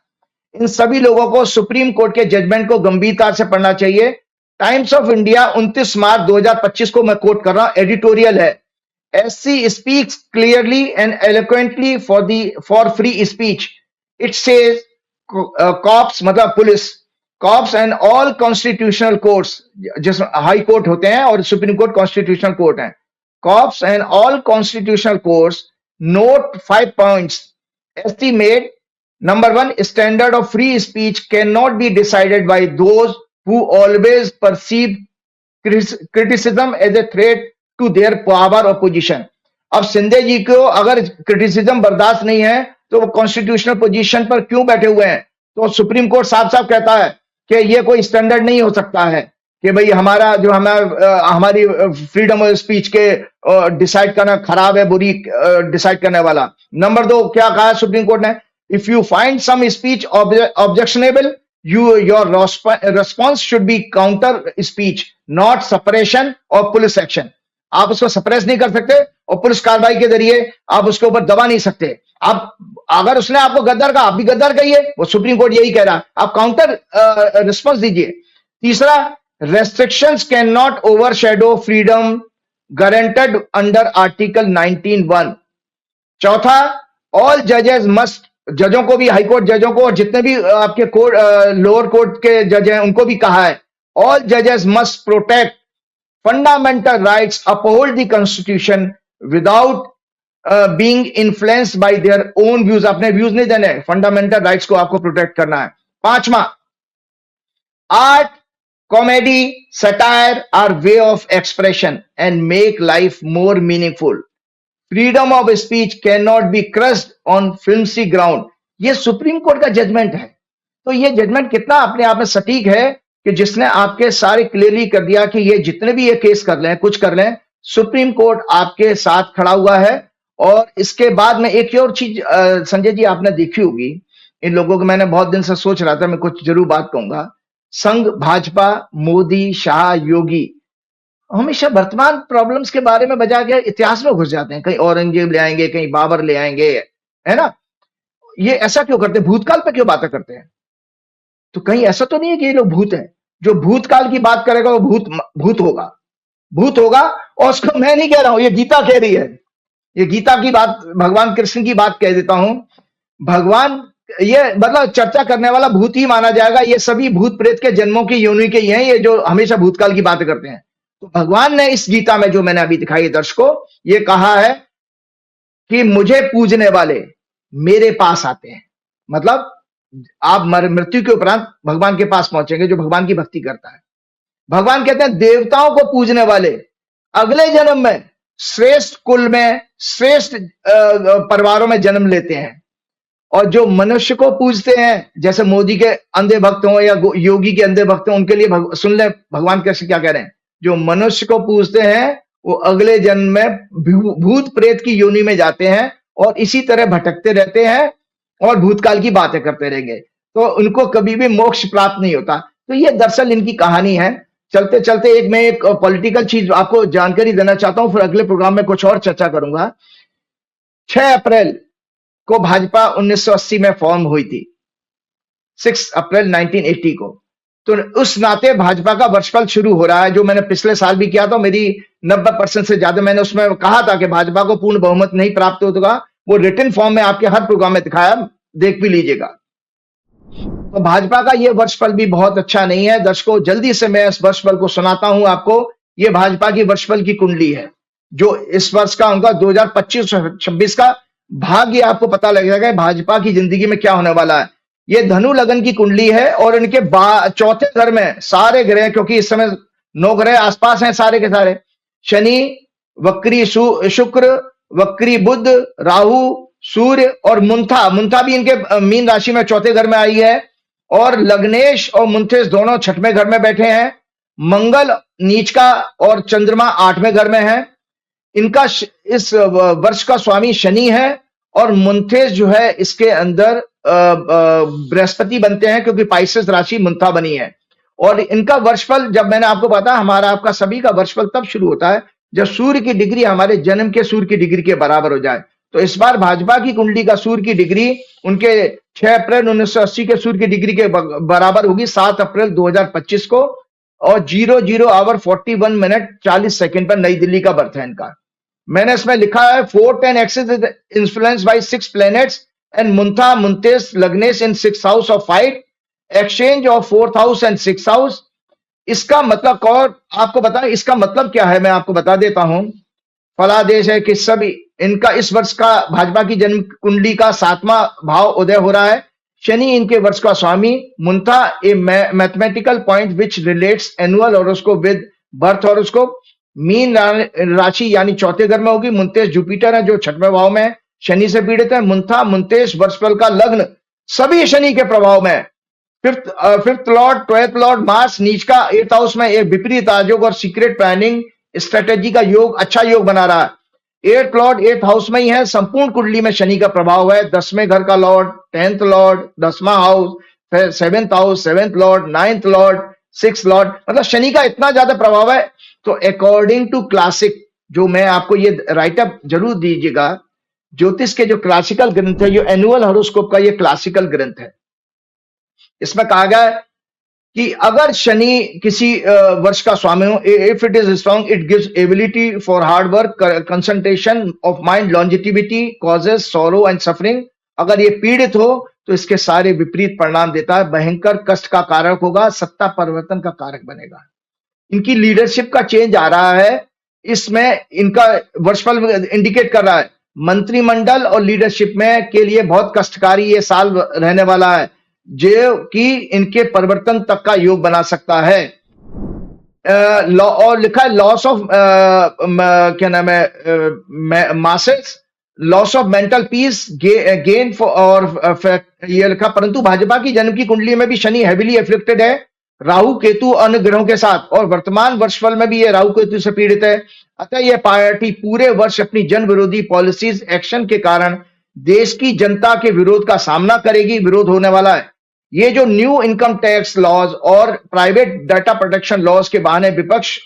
इन सभी लोगों को सुप्रीम कोर्ट के जजमेंट को गंभीरता से पढ़ना चाहिए। टाइम्स ऑफ इंडिया 29 मार्च 2025 को मैं कोट कर रहा हूं, एडिटोरियल है, SC speaks clearly and eloquently for free speech. It says cops मतलब police, cops and all constitutional courts, जिस हाई कोर्ट होते हैं और सुप्रीम कोर्ट कॉन्स्टिट्यूशनल कोर्ट है, cops and all constitutional courts note 5 points. SC made number 1, standard of free speech cannot be decided by those who always perceive criticism as a threat to their power और position. अब संजय जी को अगर criticism बर्दाश्त नहीं है तो वो constitutional position पर क्यों बैठे हुए हैं? तो सुप्रीम कोर्ट साफ साफ कहता है कि ये कोई स्टैंडर्ड नहीं हो सकता है कि भाई हमारी फ्रीडम ऑफ स्पीच के डिसाइड करना खराब है, बुरी डिसाइड करने वाला। नंबर 2 क्या कहा सुप्रीम कोर्ट ने? If you find some speech objectionable your response should be counter speech, not suppression और पुलिस एक्शन। आप उसको सप्रेस नहीं कर सकते और पुलिस कार्रवाई के जरिए आप उसके ऊपर दबा नहीं सकते। आप अगर उसने आपको गद्दार कहा, आप भी गद्दार कहिए, वो सुप्रीम कोर्ट यही कह रहा है, आप काउंटर रिस्पॉन्स दीजिए। तीसरा, restrictions can not overshadow freedom guaranteed under article 19(1). चौथा, ऑल जजेस मस्ट, जजों को भी, हाईकोर्ट जजों को और जितने भी आपके कोर्ट लोअर कोर्ट के जज हैं उनको भी कहा है, ऑल जजेस must protect fundamental rights, uphold the constitution without being influenced by their own views। अपने व्यूज नहीं देने, फंडामेंटल राइट्स को आपको प्रोटेक्ट करना है। पांचवा, art, comedy, satire are way of expression and make life more meaningful. Freedom of speech can not be crushed on flimsy ground. ये supreme court का जजमेंट है। तो ये जजमेंट कितना अपने आप में सटीक है कि जिसने आपके सारे क्लियरली कर दिया कि ये जितने भी ये केस कर लें, कुछ कर लें, सुप्रीम कोर्ट आपके साथ खड़ा हुआ है। और इसके बाद में एक और चीज संजय जी आपने देखी होगी, इन लोगों को मैंने बहुत दिन से सोच रहा था, मैं कुछ जरूर बात कहूंगा। संघ, भाजपा, मोदी, शाह, योगी हमेशा वर्तमान प्रॉब्लम्स के बारे में बजा के इतिहास में घुस जाते हैं। कहीं औरंगजेब ले आएंगे, कहीं बाबर ले आएंगे, है ना? ये ऐसा क्यों करते हैं? भूतकाल पे क्यों बातें करते हैं? तो कहीं ऐसा तो नहीं है कि ये लोग भूत हैं? जो भूतकाल की बात करेगा वो भूत होगा। और उसको मैं नहीं कह रहा हूं, ये गीता कह रही है। ये गीता की बात, भगवान कृष्ण की बात कह देता हूं। भगवान, ये मतलब चर्चा करने वाला भूत ही माना जाएगा। ये सभी भूत प्रेत के जन्मों की योनि के ही हैं, ये जो हमेशा भूतकाल की बातें करते हैं। तो भगवान ने इस गीता में जो मैंने अभी दिखाई दर्शकों, ये कहा है कि मुझे पूजने वाले मेरे पास आते हैं। मतलब आप मृत्यु के उपरांत भगवान के पास पहुंचेंगे जो भगवान की भक्ति करता है। भगवान कहते हैं देवताओं को पूजने वाले अगले जन्म में श्रेष्ठ कुल में, श्रेष्ठ परिवारों में जन्म लेते हैं। और जो मनुष्य को पूजते हैं, जैसे मोदी के अंधे भक्त हो या योगी के अंधे भक्त हो, उनके लिए सुन ले भगवान कृष्ण क्या कह रहे हैं। जो मनुष्य को पूजते हैं वो अगले जन्म में भूत प्रेत की योनि में जाते हैं और इसी तरह भटकते रहते हैं और भूतकाल की बातें करते रहेंगे। तो उनको कभी भी मोक्ष प्राप्त नहीं होता। तो ये दरअसल इनकी कहानी है। चलते चलते मैं एक पॉलिटिकल चीज आपको जानकारी देना चाहता हूं, फिर अगले प्रोग्राम में कुछ और चर्चा करूंगा। 6 अप्रैल को भाजपा 1980 में फॉर्म हुई थी, 6 अप्रैल 1980 को। तो उस नाते भाजपा का वर्षफल शुरू हो रहा है, जो मैंने पिछले साल भी किया था। मेरी 90% से ज्यादा मैंने उसमें कहा था कि भाजपा को पूर्ण बहुमत नहीं प्राप्त होगा। वो रिटन फॉर्म में आपके हर प्रोग्राम में दिखाया, देख भी लीजिएगा। तो भाजपा का ये वर्षफल भी बहुत अच्छा नहीं है दर्शकों। जल्दी से मैं इस वर्षफल को सुनाता हूं आपको। ये भाजपा की वर्षफल की कुंडली है, जो इस वर्ष का उनका 2025-26 का भाग्य आपको पता लग जाएगा भाजपा की जिंदगी में क्या होने वाला है। ये धनु लगन की कुंडली है और इनके चौथे घर में सारे ग्रह, क्योंकि इस समय 9 ग्रह आसपास हैं सारे के सारे, शनि, वक्री शुक्र, वक्री बुध, राहु, सूर्य और मुंथा। मुंथा भी इनके मीन राशि में चौथे घर में आई है, और लग्नेश और मुंथेश दोनों छठवें घर में बैठे हैं। मंगल नीच का और चंद्रमा आठवें घर में है। इनका इस वर्ष का स्वामी शनि है, और मुंथेश जो है इसके अंदर बृहस्पति बनते हैं, क्योंकि पाइसेस राशि मुंथा बनी है। और इनका वर्षफल, जब मैंने आपको बताया, हमारा आपका सभी का वर्षफल तब शुरू होता है जब सूर्य की डिग्री हमारे जन्म के सूर्य की डिग्री के बराबर हो जाए। तो इस बार भाजपा की कुंडली का सूर्य की डिग्री उनके 6 अप्रैल 1980 के सूर्य की डिग्री के बराबर होगी 7 अप्रैल 2025 को, और 00 आवर 41 मिनट 40 सेकंड पर नई दिल्ली का बर्थ है इनका। मैंने इसमें लिखा है 410 axis is influenced by 6 planets and Muntha मुंतेस लग्नेश in 6 house of fight, exchange of 4th house and 6th house. इसका मतलब, और आपको बताएं इसका मतलब क्या है, मैं आपको बता देता हूं। फलादेश है कि सभी इनका इस वर्ष का भाजपा की जन्म कुंडली का 7वां भाव उदय हो रहा है। शनि इनके वर्ष का स्वामी, Muntha a mathematical point which relates annual horoscope with birth horoscope. मीन राशि यानी चौथे घर में होगी। मुंतेश जुपिटर है जो 6वें भाव में है, शनि से पीड़ित है। मुंथा मुंतेश वर्षफल का लग्न सभी शनि के प्रभाव में है। Fifth Lord 12th Lord Mars नीच का 8th हाउस में एक विपरीत आयोग और सीक्रेट प्लानिंग स्ट्रेटेजी का योग, अच्छा योग बना रहा है। 8th लॉर्ड 8th हाउस में ही है। संपूर्ण कुंडली में शनि का प्रभाव है। 10वें घर का लॉर्ड, 10th लॉर्ड, 10वां हाउस, फिर 7th house, 7th Lord, 9th Lord, 6th Lord, मतलब शनि का इतना ज्यादा प्रभाव है। तो अकॉर्डिंग टू क्लासिक, जो मैं आपको ये राइटअप जरूर दीजिएगा, ज्योतिष के जो क्लासिकल ग्रंथ है, जो एनुअल हॉरोस्कोप का ये क्लासिकल ग्रंथ है, इसमें कहा गया है कि अगर शनि किसी वर्ष का स्वामी हो, if it is strong it gives ability for hard work, concentration of mind, longevity, causes sorrow and suffering. अगर ये पीड़ित हो तो इसके सारे विपरीत परिणाम देता है। भयंकर कष्ट का कारक होगा, सत्ता परिवर्तन का कारक बनेगा। इनकी लीडरशिप का चेंज आ रहा है, इसमें इनका वर्षफल इंडिकेट कर रहा है। मंत्रिमंडल और लीडरशिप में के लिए बहुत कष्टकारी ये साल रहने वाला है, जो कि इनके परिवर्तन तक का योग बना सकता है। और लिखा है लॉस ऑफ क्या नाम है, masses, loss of mental peace, gain और ये लिखा। परंतु भाजपा की जन्म की कुंडली में भी शनि हेविली एफ्लिक्टेड है, राहु केतु अन्य ग्रहों के साथ, और वर्तमान वर्षफल में भी ये राहु केतु से पीड़ित है। अतः यह पार्टी पूरे वर्ष अपनी जन विरोधी पॉलिसीज एक्शन के कारण देश की जनता के विरोध का सामना करेगी, विरोध होने वाला है। ये जो न्यू इनकम टैक्स लॉज और प्राइवेट डाटा प्रोटेक्शन लॉज के बहाने विपक्ष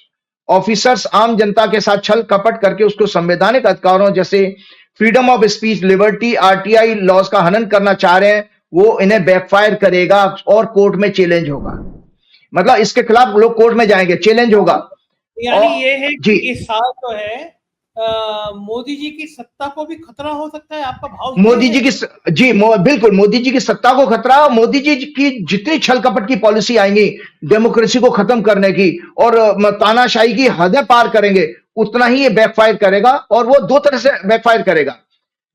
ऑफिसर्स आम जनता के साथ छल कपट करके उसको संवैधानिक अधिकारों जैसे freedom of speech, liberty, RTI laws का हनन करना चाह रहे हैं, वो इन्हें बैकफायर करेगा और कोर्ट में चैलेंज होगा। मतलब इसके खिलाफ लोग कोर्ट में जाएंगे, चैलेंज होगा। यानी ये है कि जी, इस साल जो है मोदी जी की सत्ता को भी खतरा हो सकता है, आपका भाव? मोदी जी की बिल्कुल मोदी जी की सत्ता को खतरा, मोदी जी की जितनी छल कपट की पॉलिसी आएंगी डेमोक्रेसी को खत्म करने की और तानाशाही की हदें पार करेंगे, उतना ही ये बैकफायर करेगा। और वो दो तरह से बैकफायर करेगा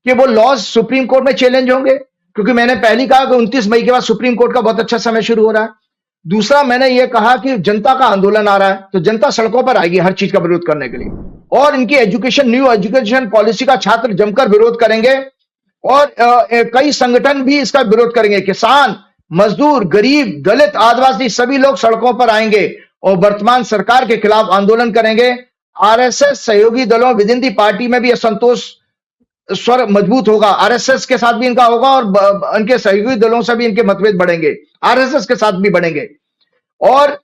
कि वो लॉज सुप्रीम कोर्ट में चैलेंज होंगे, क्योंकि मैंने पहले कहा कि 29 मई के बाद सुप्रीम कोर्ट का बहुत अच्छा समय शुरू हो रहा है। दूसरा, मैंने ये कहा कि जनता का आंदोलन आ रहा है, तो जनता सड़कों पर आएगी हर चीज का विरोध करने के लिए, और इनकी न्यू एजुकेशन पॉलिसी का छात्र जमकर विरोध करेंगे, और कई संगठन भी इसका विरोध करेंगे। किसान, मजदूर, गरीब, दलित, आदिवासी सभी लोग सड़कों पर आएंगे और वर्तमान सरकार के खिलाफ आंदोलन करेंगे। आरएसएस सहयोगी दलों विद इन दी पार्टी में भी असंतोष स्वर मजबूत होगा, आरएसएस के साथ भी इनका होगा, और इनके सहयोगी दलों से भी इनके मतभेद बढ़ेंगे, आरएसएस के साथ भी बढ़ेंगे। और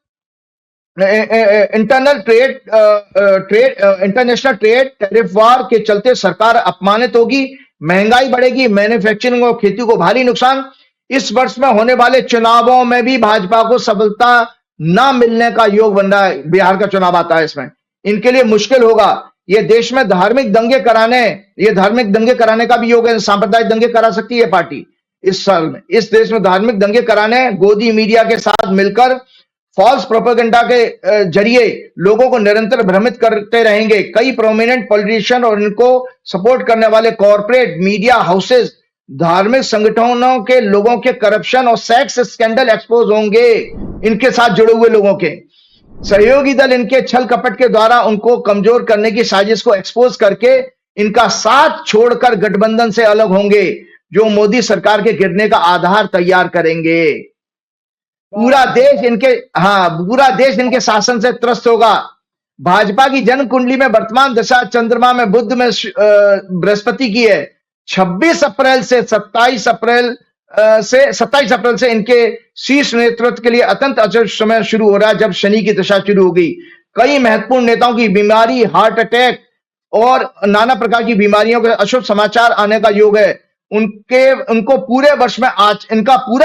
इंटरनेशनल ट्रेड टैरिफ वार के चलते सरकार अपमानित होगी, महंगाई बढ़ेगी, मैन्युफैक्चरिंग और खेती को भारी नुकसान। इस वर्ष में होने वाले चुनावों में भी भाजपा को सफलता ना मिलने का योग बन रहा है। बिहार का चुनाव आता है, इसमें इनके लिए मुश्किल होगा। ये देश में धार्मिक दंगे कराने का भी योग है, सांप्रदायिक दंगे करा सकती है पार्टी इस साल में। इस देश में धार्मिक दंगे कराने, गोदी मीडिया के साथ मिलकर फॉल्स प्रोपेगेंडा के जरिए लोगों को निरंतर भ्रमित करते रहेंगे। कई प्रोमिनेंट पॉलिटिशियन और इनको सपोर्ट करने वाले कॉर्पोरेट मीडिया हाउसेस, धार्मिक संगठनों के लोगों के करप्शन और सेक्स स्कैंडल एक्सपोज होंगे, इनके साथ जुड़े हुए लोगों के। सहयोगी दल इनके छल कपट के द्वारा उनको कमजोर करने की साजिश को एक्सपोज करके इनका साथ छोड़कर गठबंधन से अलग होंगे, जो मोदी सरकार के गिरने का आधार तैयार करेंगे। पूरा देश इनके शासन से त्रस्त होगा। भाजपा की जन्म कुंडली में वर्तमान दशा चंद्रमा में बुध में बृहस्पति की है। 26 अप्रैल से 27 अप्रैल से इनके शीर्ष नेतृत्व के लिए अत्यंत अचल समय शुरू हो रहा है, जब शनि की दशा शुरू होगी। कई महत्वपूर्ण नेताओं की बीमारी, हार्ट अटैक और नाना प्रकार की बीमारियों के अशुभ समाचार आने का योग है। इनका पूरा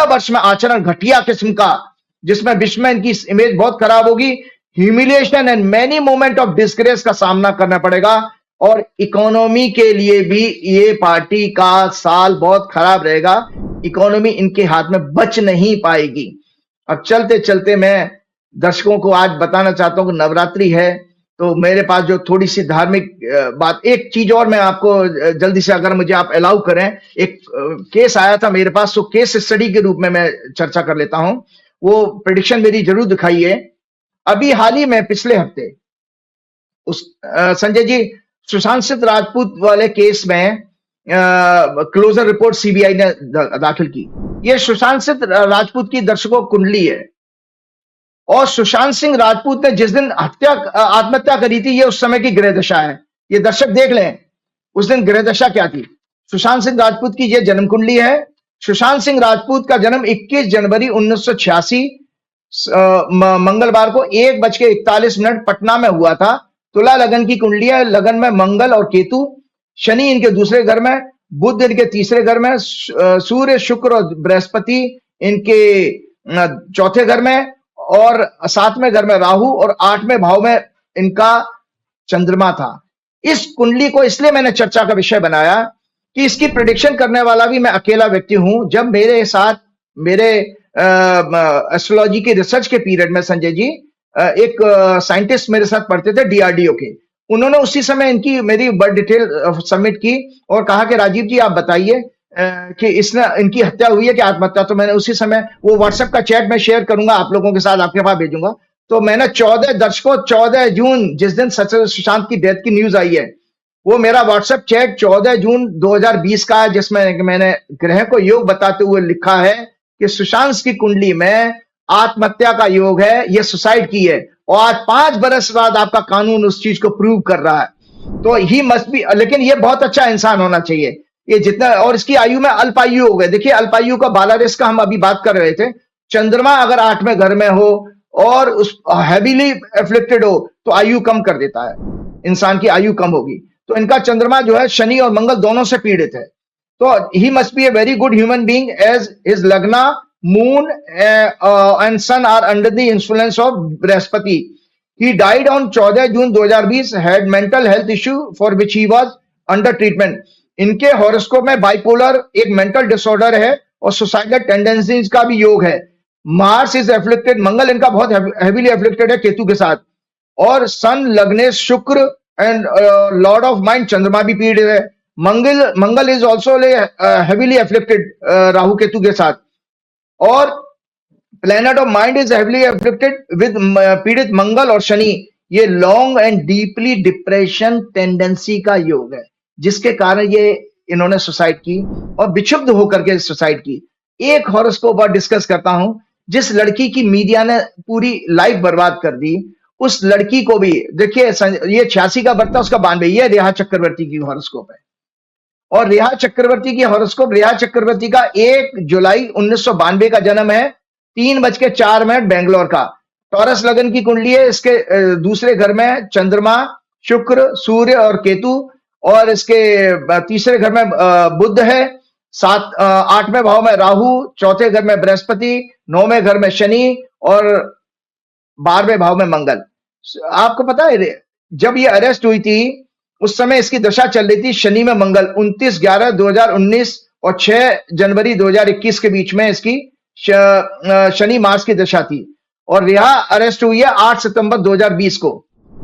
वर्ष में आचरण घटिया किस्म का, जिसमें विश्व में इनकी इमेज बहुत खराब होगी। Humiliation and many moment of disgrace का सामना करना पड़ेगा, और इकोनॉमी के लिए भी ये पार्टी का साल बहुत खराब रहेगा। इकोनॉमी इनके हाथ में बच नहीं पाएगी। अब चलते चलते मैं दर्शकों को आज बताना चाहता हूं कि नवरात्रि है, तो मेरे पास जो थोड़ी सी धार्मिक बात, एक चीज और मैं आपको जल्दी से, अगर मुझे आप अलाउ करें, एक केस आया था मेरे पास, तो केस स्टडी के रूप में मैं चर्चा कर लेता हूं। वो प्रेडिक्शन मेरी जरूर दिखाइए। अभी हाल ही में पिछले हफ्ते संजय जी, सुशांत सिंह राजपूत वाले केस में क्लोजर रिपोर्ट सीबीआई ने दाखिल की। ये सुशांत सिंह राजपूत की दर्शकों कुंडली है, और सुशांत सिंह राजपूत ने जिस दिन आत्महत्या करी थी, ये उस समय की ग्रह दशा है। ये दर्शक देख लें उस दिन ग्रह दशा क्या थी। सुशांत सिंह राजपूत की ये जन्म कुंडली है। सुशांत सिंह राजपूत का जन्म 21 जनवरी 1986 मंगलवार को 1:41 पटना में हुआ था। तुला लगन की कुंडली है। लगन में मंगल और केतु, शनि इनके दूसरे घर में, बुध इनके तीसरे घर में, सूर्य शुक्र और बृहस्पति इनके चौथे घर में, और 7वें घर में राहु, और 8वें भाव में इनका चंद्रमा था। इस कुंडली को इसलिए मैंने चर्चा का विषय बनाया कि इसकी प्रेडिक्शन करने वाला भी मैं अकेला व्यक्ति हूं। जब मेरे साथ मेरे एस्ट्रोलॉजी की रिसर्च के पीरियड में संजय जी, एक साइंटिस्ट मेरे साथ पढ़ते थे डीआरडीओ के, उन्होंने उसी समय इनकी मेरी बर्थ डिटेल सबमिट की और कहा कि राजीव जी आप बताइए कि इसने इनकी हत्या हुई है कि आत्महत्या। तो मैंने उसी समय वो व्हाट्सएप का चैट में शेयर करूंगा आप लोगों के साथ, आपके पास भेजूंगा। तो मैंने 14 जून जिस दिन सुशांत की डेथ की न्यूज आई है, वो मेरा व्हाट्सएप चैट 14 जून 2020 का है, जिसमें मैंने ग्रह को योग बताते हुए लिखा है कि सुशांत की कुंडली में आत्महत्या का योग है, ये सुसाइड की है, और आज 5 बरस बाद आपका कानून उस चीज को प्रूव कर रहा है। तो ही मस्ट बी, लेकिन ये बहुत अच्छा इंसान होना चाहिए ये जितना, और इसकी आयु में अल्पायु हो गए। देखिए अल्पायु का बालारिस का हम अभी बात कर रहे थे। चंद्रमा अगर 8वें घर में हो और उस हैवीली एफ्लिक्टेड हो तो आयु कम कर देता है, इंसान की आयु कम होगी। तो इनका चंद्रमा जो है शनि और मंगल दोनों से पीड़ित है। तो he must be a very good human being as his lagna, moon and sun are under the influence of Brihaspati. He died on 14 June 2020, had mental health issue for which he was under treatment. इनके horoscope में bipolar एक mental disorder है और suicidal tendencies का भी योग है। Mars is afflicted, मंगल इनका बहुत हेवीली एफ्लिक्टेड है केतु के साथ, और सन लग्नेश शुक्र एंड लॉर्ड ऑफ माइंड चंद्रमा भी पीड़ित है। Mangal is also heavily afflicted Rahu Ketu के साथ, और planet of mind is heavily afflicted with पीड़ित मंगल और शनि। ये long and deeply depression tendency का योग है, जिसके कारण ये इन्होंने सुसाइड की और विक्षुब्ध होकर के सुसाइड की। एक हॉरोस्कोप और डिस्कस करता हूं, जिस लड़की की मीडिया ने पूरी लाइफ बर्बाद कर दी, उस लड़की को भी देखिए, ये 86 का बर्थ था, उसका 92, ये रेहा चक्रवर्ती की हॉरोस्कोप है। और रेहा चक्रवर्ती की हॉरोस्कोप, रेहा चक्रवर्ती का 1 जुलाई 1992 का जन्म है, 3:04 बेंगलोर का। टॉरस लगन की कुंडली है। इसके दूसरे घर में चंद्रमा, शुक्र, सूर्य और केतु, और इसके तीसरे घर में बुध है, 8वें भाव में राहु, चौथे घर में बृहस्पति, 9वें घर में शनि और 12वें भाव में मंगल। आपको पता है जब ये अरेस्ट हुई थी उस समय इसकी दशा चल रही थी शनि में मंगल, 29/11/2019 और 6 जनवरी 2021 के बीच में इसकी शनि मार्स की दशा थी। और रेहा अरेस्ट हुई है 8 सितंबर 2020 को।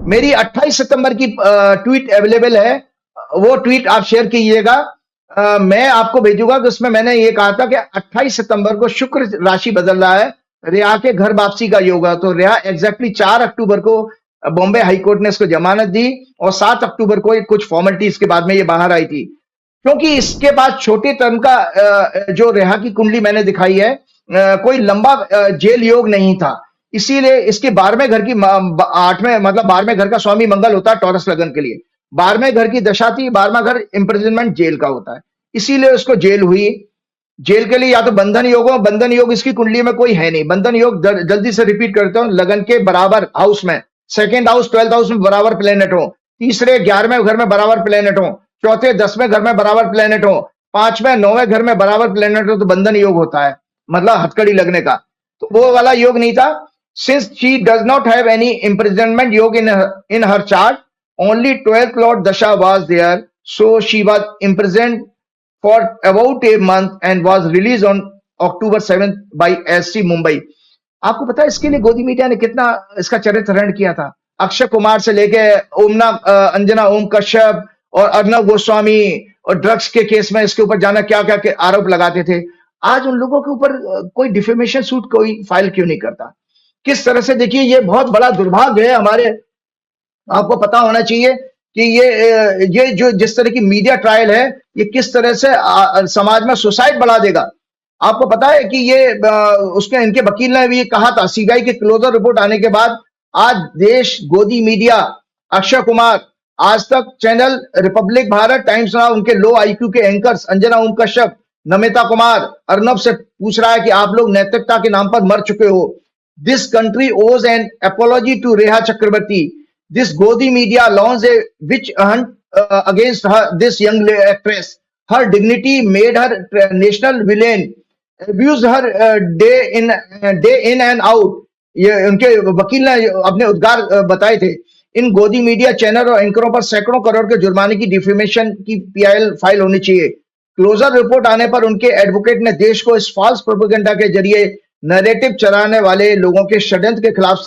मेरी 28 सितंबर की ट्वीट अवेलेबल है, वो ट्वीट आप शेयर कीजिएगा, मैं आपको भेजूंगा। तो उसमें मैंने ये कहा था कि 28 सितंबर को शुक्र राशि बदल रहा है रेहा के घर वापसी का योग है। तो रेहा एग्जैक्टली 4 अक्टूबर को बॉम्बे हाई कोर्ट ने इसको जमानत दी और 7 अक्टूबर को कुछ फॉर्मेलिटीज के बाद में ये बाहर आई थी। क्योंकि इसके बाद छोटे टर्म का जो रेहा की कुंडली मैंने दिखाई है, कोई लंबा जेल योग नहीं था, इसीलिए इसके 12वें घर की 8वें मतलब 12वें घर का स्वामी मंगल होता है टॉरस लगन के लिए। 12वें घर की दशा थी, 12वां घर इम्प्रिजनमेंट जेल का होता है, इसीलिए उसको जेल हुई। जेल के लिए या तो बंधन योग हो, बंधन योग इसकी कुंडली में कोई है नहीं। बंधन योग जल्दी से रिपीट करता हूं, लगन के बराबर हाउस में, सेकेंड हाउस 12th हाउस में बराबर प्लेनेट हो, तीसरे 11वें घर में बराबर प्लेनेट हो, चौथे 10वें घर में बराबर प्लेनेट हो, 5वें 9वें घर में बराबर प्लेनेट हो, तो बंधन योग होता है, मतलब हथकड़ी लगने का। तो वो वाला योग नहीं था। Since she does not have any imprisonment योग इन हर chart, only 12th lord dasha was there, so she was imprisoned for about a month and was released on October 7th by SC Mumbai. आपको पता है इसके लिए गोदी मीडिया ने कितना इसका चरित्रहरण किया था? अक्षय कुमार से लेके ओमना अंजना ओम कश्यप और अर्नब गोस्वामी और ड्रग्स के केस में इसके ऊपर जाना क्या क्या के आरोप लगाते थे। आज उन लोगों के ऊपर कोई डिफेमेशन सूट कोई फाइल क्यों नहीं करता? किस तरह से, देखिए ये बहुत बड़ा दुर्भाग्य है हमारे, आपको पता होना चाहिए कि ये जो जिस तरह की मीडिया ट्रायल है, ये किस तरह से समाज में सुसाइड बढ़ा देगा। आपको पता है कि ये उसके इनके वकील ने भी कहा था, सीबीआई की क्लोजर रिपोर्ट आने के बाद आज देश, गोदी मीडिया, अक्षय कुमार, आज तक channel, Republic Bharat, times now, उनके लो आईक्यू के एंकर्स अंजना ओम कश्यप, नमिता कुमार, अर्नब से पूछ रहा है कि आप लोग नैतिकता के नाम पर मर चुके हो। This country owes an apology to Rhea Chakraborty. This Godi media launched a witch hunt against her, this young actress. Her dignity made her national villain. Abused her day in and out. ये उनके वकील ने अपने उद्गार बताए थे। इन गोदी मीडिया चैनल और एंकरों पर सैकड़ों करोड़ के जुर्माने की डिफेमेशन की पीआईएल फाइल होनी चाहिए। क्लोजर रिपोर्ट आने पर उनके एडवोकेट ने देश को इस फॉल्स प्रोपेगेंडा के जरिए नैरेटिव चलाने वाले लोगों के षड्यंत्र के खिलाफ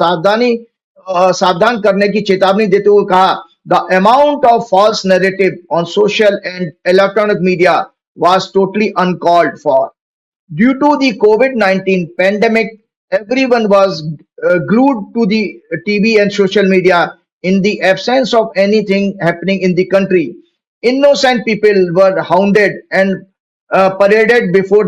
सावधान करने की चेतावनी देते हुए कहा, the amount of false narrative on social and electronic media was totally uncalled for. Due to the covid nineteen, everyone was glued to the TV and social media in the absence of anything happening in the country. Innocent people were hounded and paraded before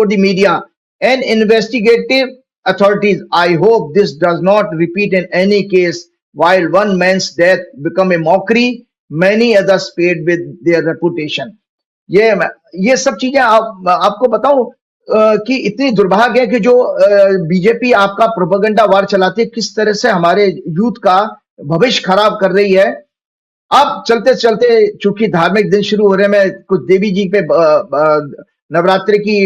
the media and investigative authorities. I hope this does not repeat in any case. While one man's death become a mockery, many others paid with their reputation. ये सब चीजें आपको बताऊं कि इतनी दुर्भाग्य है कि जो बीजेपी आपका प्रोपेगेंडा वार चलाती है, किस तरह से हमारे यूथ का भविष्य खराब कर रही है। अब चलते चलते चूंकि धार्मिक दिन शुरू हो रहे हैं, मैं कुछ देवी जी पे नवरात्रि की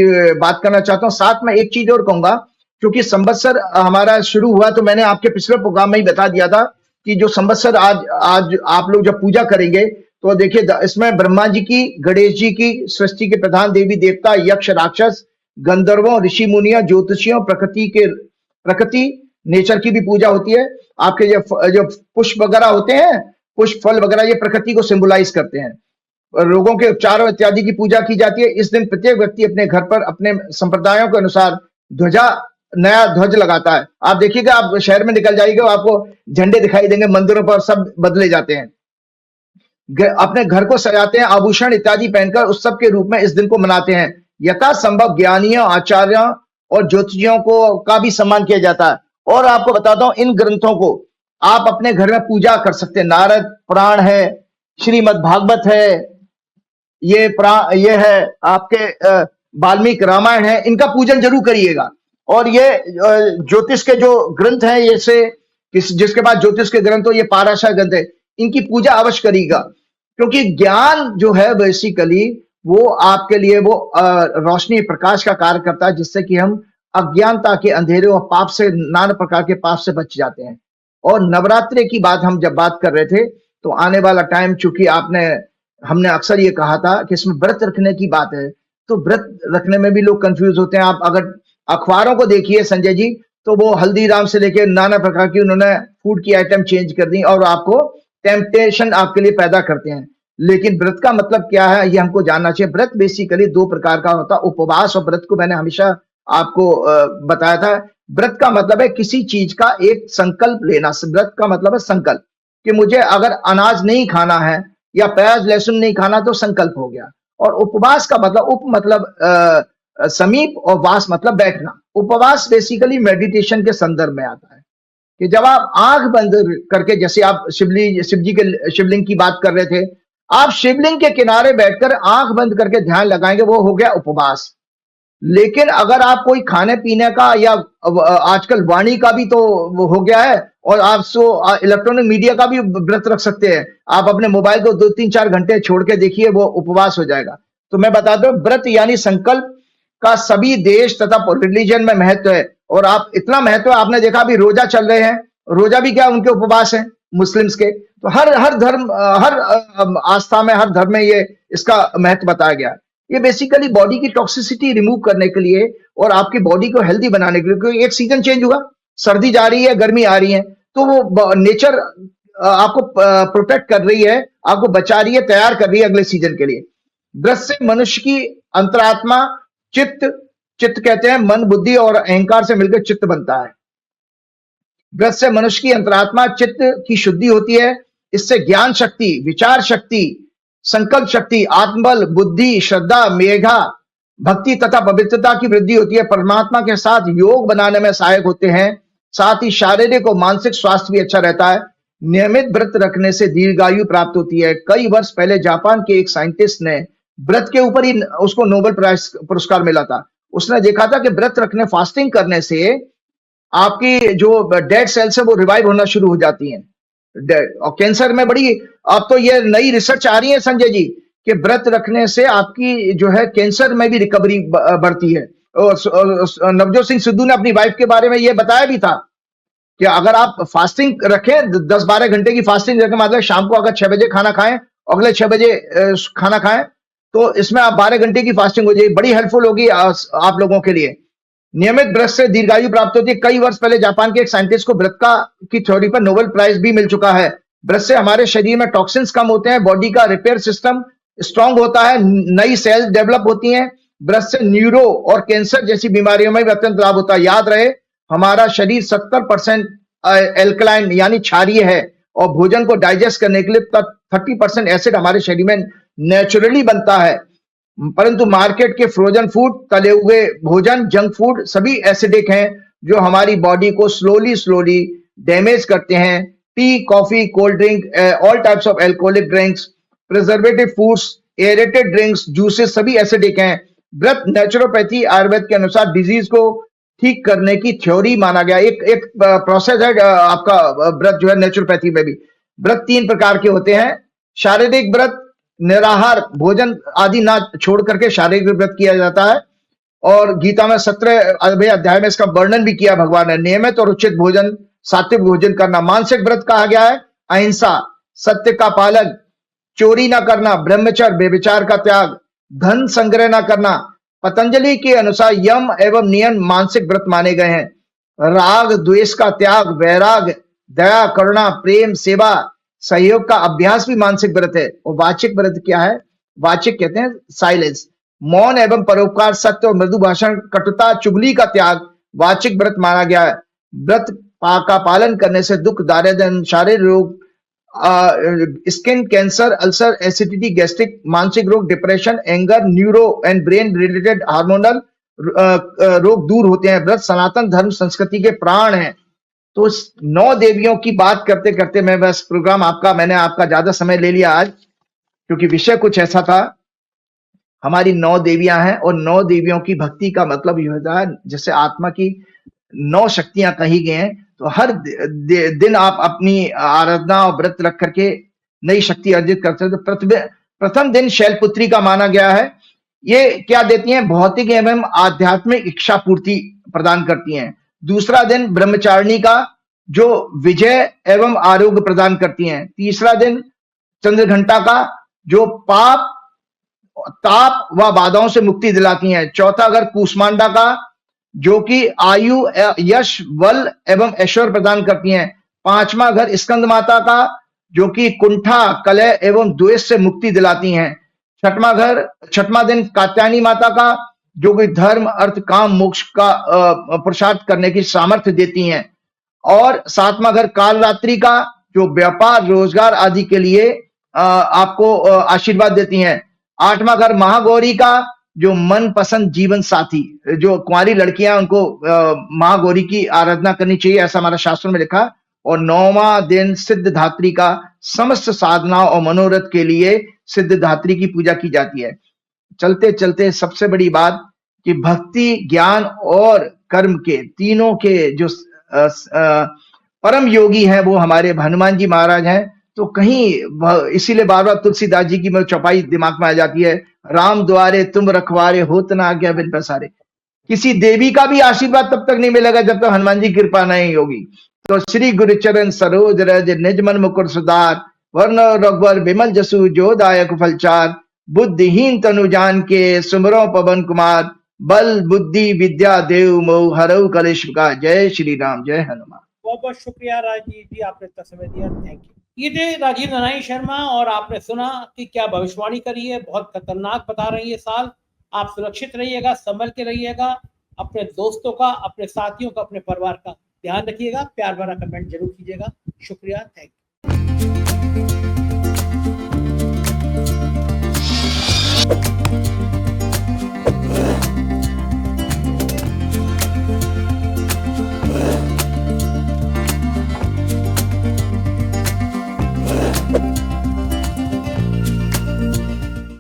बात करना चाहता हूँ। साथ में एक चीज और कहूंगा, क्योंकि संवत्सर हमारा शुरू हुआ, तो मैंने आपके पिछले प्रोग्राम में ही बता दिया था कि जो संवत्सर आज आप लोग जब पूजा करेंगे तो देखिए इसमें ब्रह्मा जी की, गणेश जी की, सृष्टि के प्रधान देवी देवता, यक्ष राक्षस, गंधर्वों, ऋषि मुनियों, ज्योतिषियों, प्रकृति नेचर की भी पूजा होती है। आपके जो पुष्प वगैरह होते हैं, पुष्प फल वगैरह, ये प्रकृति को सिंबलाइज करते हैं। रोगों के उपचारों इत्यादि की पूजा की जाती है। इस दिन प्रत्येक व्यक्ति अपने घर पर अपने संप्रदायों के अनुसार नया ध्वज लगाता है। आप देखिएगा, आप शहर में निकल जाइएगा, आपको झंडे दिखाई देंगे, मंदिरों पर सब बदले जाते हैं। अपने घर को सजाते हैं, आभूषण इत्यादि पहनकर उत्सव के रूप में इस दिन को मनाते हैं। यथासंभव ज्ञानियों, आचार्यों और ज्योतिषियों को का भी सम्मान किया जाता है। और आपको बताता हूं, इन ग्रंथों को आप अपने घर में पूजा कर सकते हैं। नारद पुराण है, श्रीमद् भागवत है, ये है आपके वाल्मीकि रामायण है, इनका पूजन जरूर करिएगा। और ये ज्योतिष के जो ग्रंथ हैं, जिसके पास ज्योतिष के ग्रंथ हो, ये पाराशर ग्रंथ है, इनकी पूजा अवश्य करिएगा। क्योंकि ज्ञान जो है बेसिकली वो आपके लिए वो रोशनी, प्रकाश का कार्य करता है, जिससे कि हम अज्ञानता के अंधेरे और पाप से, नाना प्रकार के पाप से बच जाते हैं। और नवरात्रि की बात हम जब बात कर रहे थे, तो आने वाला टाइम, चूंकि हमने अक्सर ये कहा था कि इसमें व्रत रखने की बात है, तो व्रत रखने में भी लोग कंफ्यूज होते हैं। आप अगर अखबारों को देखिए संजय जी, तो वो हल्दीराम से लेकर नाना प्रकार की उन्होंने फूड की आइटम चेंज कर दी और आपको टेम्पटेशन आपके लिए पैदा करते हैं। लेकिन व्रत का मतलब क्या है, ये हमको जानना चाहिए। व्रत बेसिकली दो प्रकार का होता है, उपवास और व्रत को मैंने हमेशा आपको बताया था। व्रत का मतलब है किसी चीज का एक संकल्प लेना। व्रत का मतलब है संकल्प, कि मुझे अगर अनाज नहीं खाना है या प्याज लहसुन नहीं खाना तो संकल्प हो गया। और उपवास का मतलब उप मतलब समीप और वास मतलब बैठना। उपवास बेसिकली मेडिटेशन के संदर्भ में आता है, कि जब आप आंख बंद करके, जैसे आप शिवलिंग की बात कर रहे थे, आप शिवलिंग के किनारे बैठकर आंख बंद करके ध्यान लगाएंगे, वो हो गया उपवास। लेकिन अगर आप कोई खाने पीने का या आजकल वाणी का भी तो वो हो गया है, और आप इलेक्ट्रॉनिक मीडिया का भी व्रत रख सकते हैं। आप अपने मोबाइल को 2-3-4 घंटे छोड़ के देखिए, वो उपवास हो जाएगा। तो मैं बताता हूँ, व्रत यानी संकल्प का सभी देश तथा रिलीजन में महत्व है। और आप इतना महत्व है, आपने देखा अभी रोजा चल रहे हैं, रोजा भी क्या उनके उपवास है मुस्लिम्स के। तो हर धर्म, हर आस्था में, हर धर्म में ये इसका महत्व बताया गया है। ये बेसिकली बॉडी की टॉक्सिसिटी रिमूव करने के लिए और आपकी बॉडी को हेल्दी बनाने के लिए, क्योंकि एक सीजन चेंज हुआ, सर्दी जा रही है, गर्मी आ रही है, तो वो नेचर आपको प्रोटेक्ट कर रही है, आपको बचा रही है, तैयार कर रही है अगले सीजन के लिए। व्रत से मनुष्य की अंतरात्मा, चित्त, चित्त कहते हैं मन, बुद्धि और अहंकार से मिलकर चित्त बनता है। व्रत से मनुष्य की अंतरात्मा, चित्त की शुद्धि होती है। इससे ज्ञान शक्ति, विचार शक्ति, संकल्प शक्ति, आत्मबल, बुद्धि, श्रद्धा, मेधा, भक्ति तथा पवित्रता की वृद्धि होती है। परमात्मा के साथ योग बनाने में सहायक होते हैं। साथ ही शारीरिक और मानसिक स्वास्थ्य भी अच्छा रहता है। नियमित व्रत रखने से दीर्घायु प्राप्त होती है। कई वर्ष पहले जापान के एक साइंटिस्ट ने व्रत के ऊपर ही उसको नोबेल प्राइज पुरस्कार मिला था। उसने देखा था कि व्रत रखने, फास्टिंग करने से आपकी जो डेड सेल्स है वो रिवाइव होना शुरू हो जाती हैं। और कैंसर में बड़ी, अब तो ये नई रिसर्च आ रही है संजय जी, कि व्रत रखने से आपकी जो है कैंसर में भी रिकवरी बढ़ती है। और नवजोत सिंह सिद्धू ने अपनी वाइफ के बारे में ये बताया भी था कि अगर आप फास्टिंग रखें, 10-12 घंटे की फास्टिंग रखें, मतलब शाम को अगर 6 बजे खाना खाएं, अगले 6 बजे खाना खाएं, तो इसमें आप 12 घंटे की फास्टिंग हो जाएगी, बड़ी हेल्पफुल होगी आप लोगों के लिए। नियमित व्रत से दीर्घायु प्राप्त होती है। कई वर्ष पहले जापान के एक साइंटिस्ट को व्रत की थ्योरी पर नोबेल प्राइज भी मिल चुका है। व्रत से हमारे शरीर में टॉक्सिन्स कम होते हैं, बॉडी का रिपेयर सिस्टम स्ट्रांग होता है, नई सेल्स डेवलप होती हैं। व्रत से न्यूरो और कैंसर जैसी बीमारियों में भी अत्यंत लाभ होता है। याद रहे, हमारा शरीर 70% एल्कलाइन यानी क्षारीय है, और भोजन को डाइजेस्ट करने के लिए 30% एसिड हमारे शरीर में नेचुरली बनता है। परंतु मार्केट के फ्रोजन फूड, तले हुए भोजन, जंक फूड सभी एसिडिक हैं, जो हमारी बॉडी को स्लोली डैमेज करते हैं। T, coffee, cold drink, all types of alcoholic drinks, preservative foods, aerated drinks, juices सभी एसिडिक हैं। व्रत नेचुरोपैथी आयुर्वेद के अनुसार डिजीज को ठीक करने की थ्योरी माना गया। एक प्रोसेस है आपका व्रत जो है नेचुरोपैथी में भी। व्रत 3 प्रकार के होते हैं। शारीरिक व्रत, निराहार भोजन आदि ना छोड़ करके शारीरिक व्रत किया जाता है, और गीता में 17वें अध्याय में इसका वर्णन भी किया भगवान ने। नियमित और उचित भोजन, सात्विक भोजन करना। मानसिक व्रत कहा गया है अहिंसा, सत्य का पालन, चोरी ना करना, ब्रह्मचर्य व्यभिचार का त्याग, धन संग्रह ना करना। पतंजलि के अनुसार यम एवं नियम मानसिक व्रत माने गए हैं। राग द्वेष का त्याग, वैराग, दया, करुणा, प्रेम, सेवा, सहयोग का अभ्यास भी मानसिक व्रत है। और वाचिक व्रत क्या है? वाचिक कहते हैं साइलेंस, मौन एवं परोपकार, सत्य और मृदु भाषण, कटुता, चुगली का त्याग वाचिक व्रत माना गया है। व्रत का पालन करने से दुख, दारिद्र्य, शारीरिक रोग, skin cancer, ulcer, acidity, gastric, मानसिक रोग, depression, anger, neuro and brain related hormonal रोग दूर होते हैं। व्रत सनातन धर्म संस्कृति के प्राण हैं। तो 9 देवियों की बात करते करते मैं बस मैंने आपका ज्यादा समय ले लिया आज, क्योंकि विषय कुछ ऐसा था। हमारी 9 देवियां हैं, और 9 देवियों की भक्ति का मतलब ये होता है, जैसे आत्मा की 9 शक्तियां कही गई हैं, तो हर दिन आप अपनी आराधना और व्रत रख करके नई शक्ति अर्जित करते हैं। तो प्रथम दिन शैलपुत्री का माना गया है। ये क्या देती हैं? भौतिक एवं आध्यात्मिक इच्छा पूर्ति प्रदान करती हैं। दूसरा दिन ब्रह्मचारिणी का, जो विजय एवं आरोग्य प्रदान करती हैं। तीसरा दिन चंद्रघंटा का, जो पाप, ताप व बाधाओं से मुक्ति दिलाती हैं। चौथा घर कूष्मांडा का, जो कि आयु, यश, बल एवं ऐश्वर्य प्रदान करती हैं। 5वां घर स्कंद माता का, जो कि कुंठा, कलह एवं द्वेष से मुक्ति दिलाती हैं। 6वां दिन कात्यायनी माता का, जो कि धर्म अर्थ काम मोक्ष का पुरुषार्थ करने की सामर्थ्य देती हैं। और सातवां घर काल रात्रि का, जो व्यापार रोजगार आदि के लिए आपको आशीर्वाद देती हैं। आठवां घर महागौरी का, जो मन पसंद जीवन साथी, जो कुंवारी लड़कियां उनको महागौरी की आराधना करनी चाहिए, ऐसा हमारा शास्त्रों में लिखा। और नौवां दिन सिद्ध धात्री का, समस्त साधनाओं और मनोरथ के लिए सिद्ध धात्री की पूजा की जाती है। चलते चलते सबसे बड़ी बात कि भक्ति, ज्ञान और कर्म के तीनों के जो परम योगी हैं वो हमारे हनुमान जी महाराज हैं। तो कहीं इसीलिए बार बार तुलसीदास जी की चौपाई दिमाग में आ जाती है, राम द्वारे तुम रखवारे होत न आज्ञा बिन पसारे। किसी देवी का भी आशीर्वाद तब तक नहीं मिलेगा जब तक हनुमान जी की कृपा नहीं होगी। तो श्री गुरुचरण सरोज रज निज मन मुकुर सुधार, वर्ण रघुवर विमल जसु जो दायक फलचार। बुद्धिहीन तनु जान के सुमरो पवन कुमार, बल बुद्धि विद्या देव मोह हरऊ कलेश का। जय श्री राम, जय हनुमान। बहुत बहुत शुक्रिया राजीव जी, आपने इतना समय दिया, थैंक यू। ये थे राजीव नारायण शर्मा और आपने सुना कि क्या भविष्यवाणी करी है, बहुत खतरनाक बता रही है साल। आप सुरक्षित रहिएगा, संभल के रहिएगा, अपने दोस्तों का, अपने साथियों का, अपने परिवार का ध्यान रखिएगा। प्यार भरा कमेंट जरूर कीजिएगा। शुक्रिया, थैंक यू।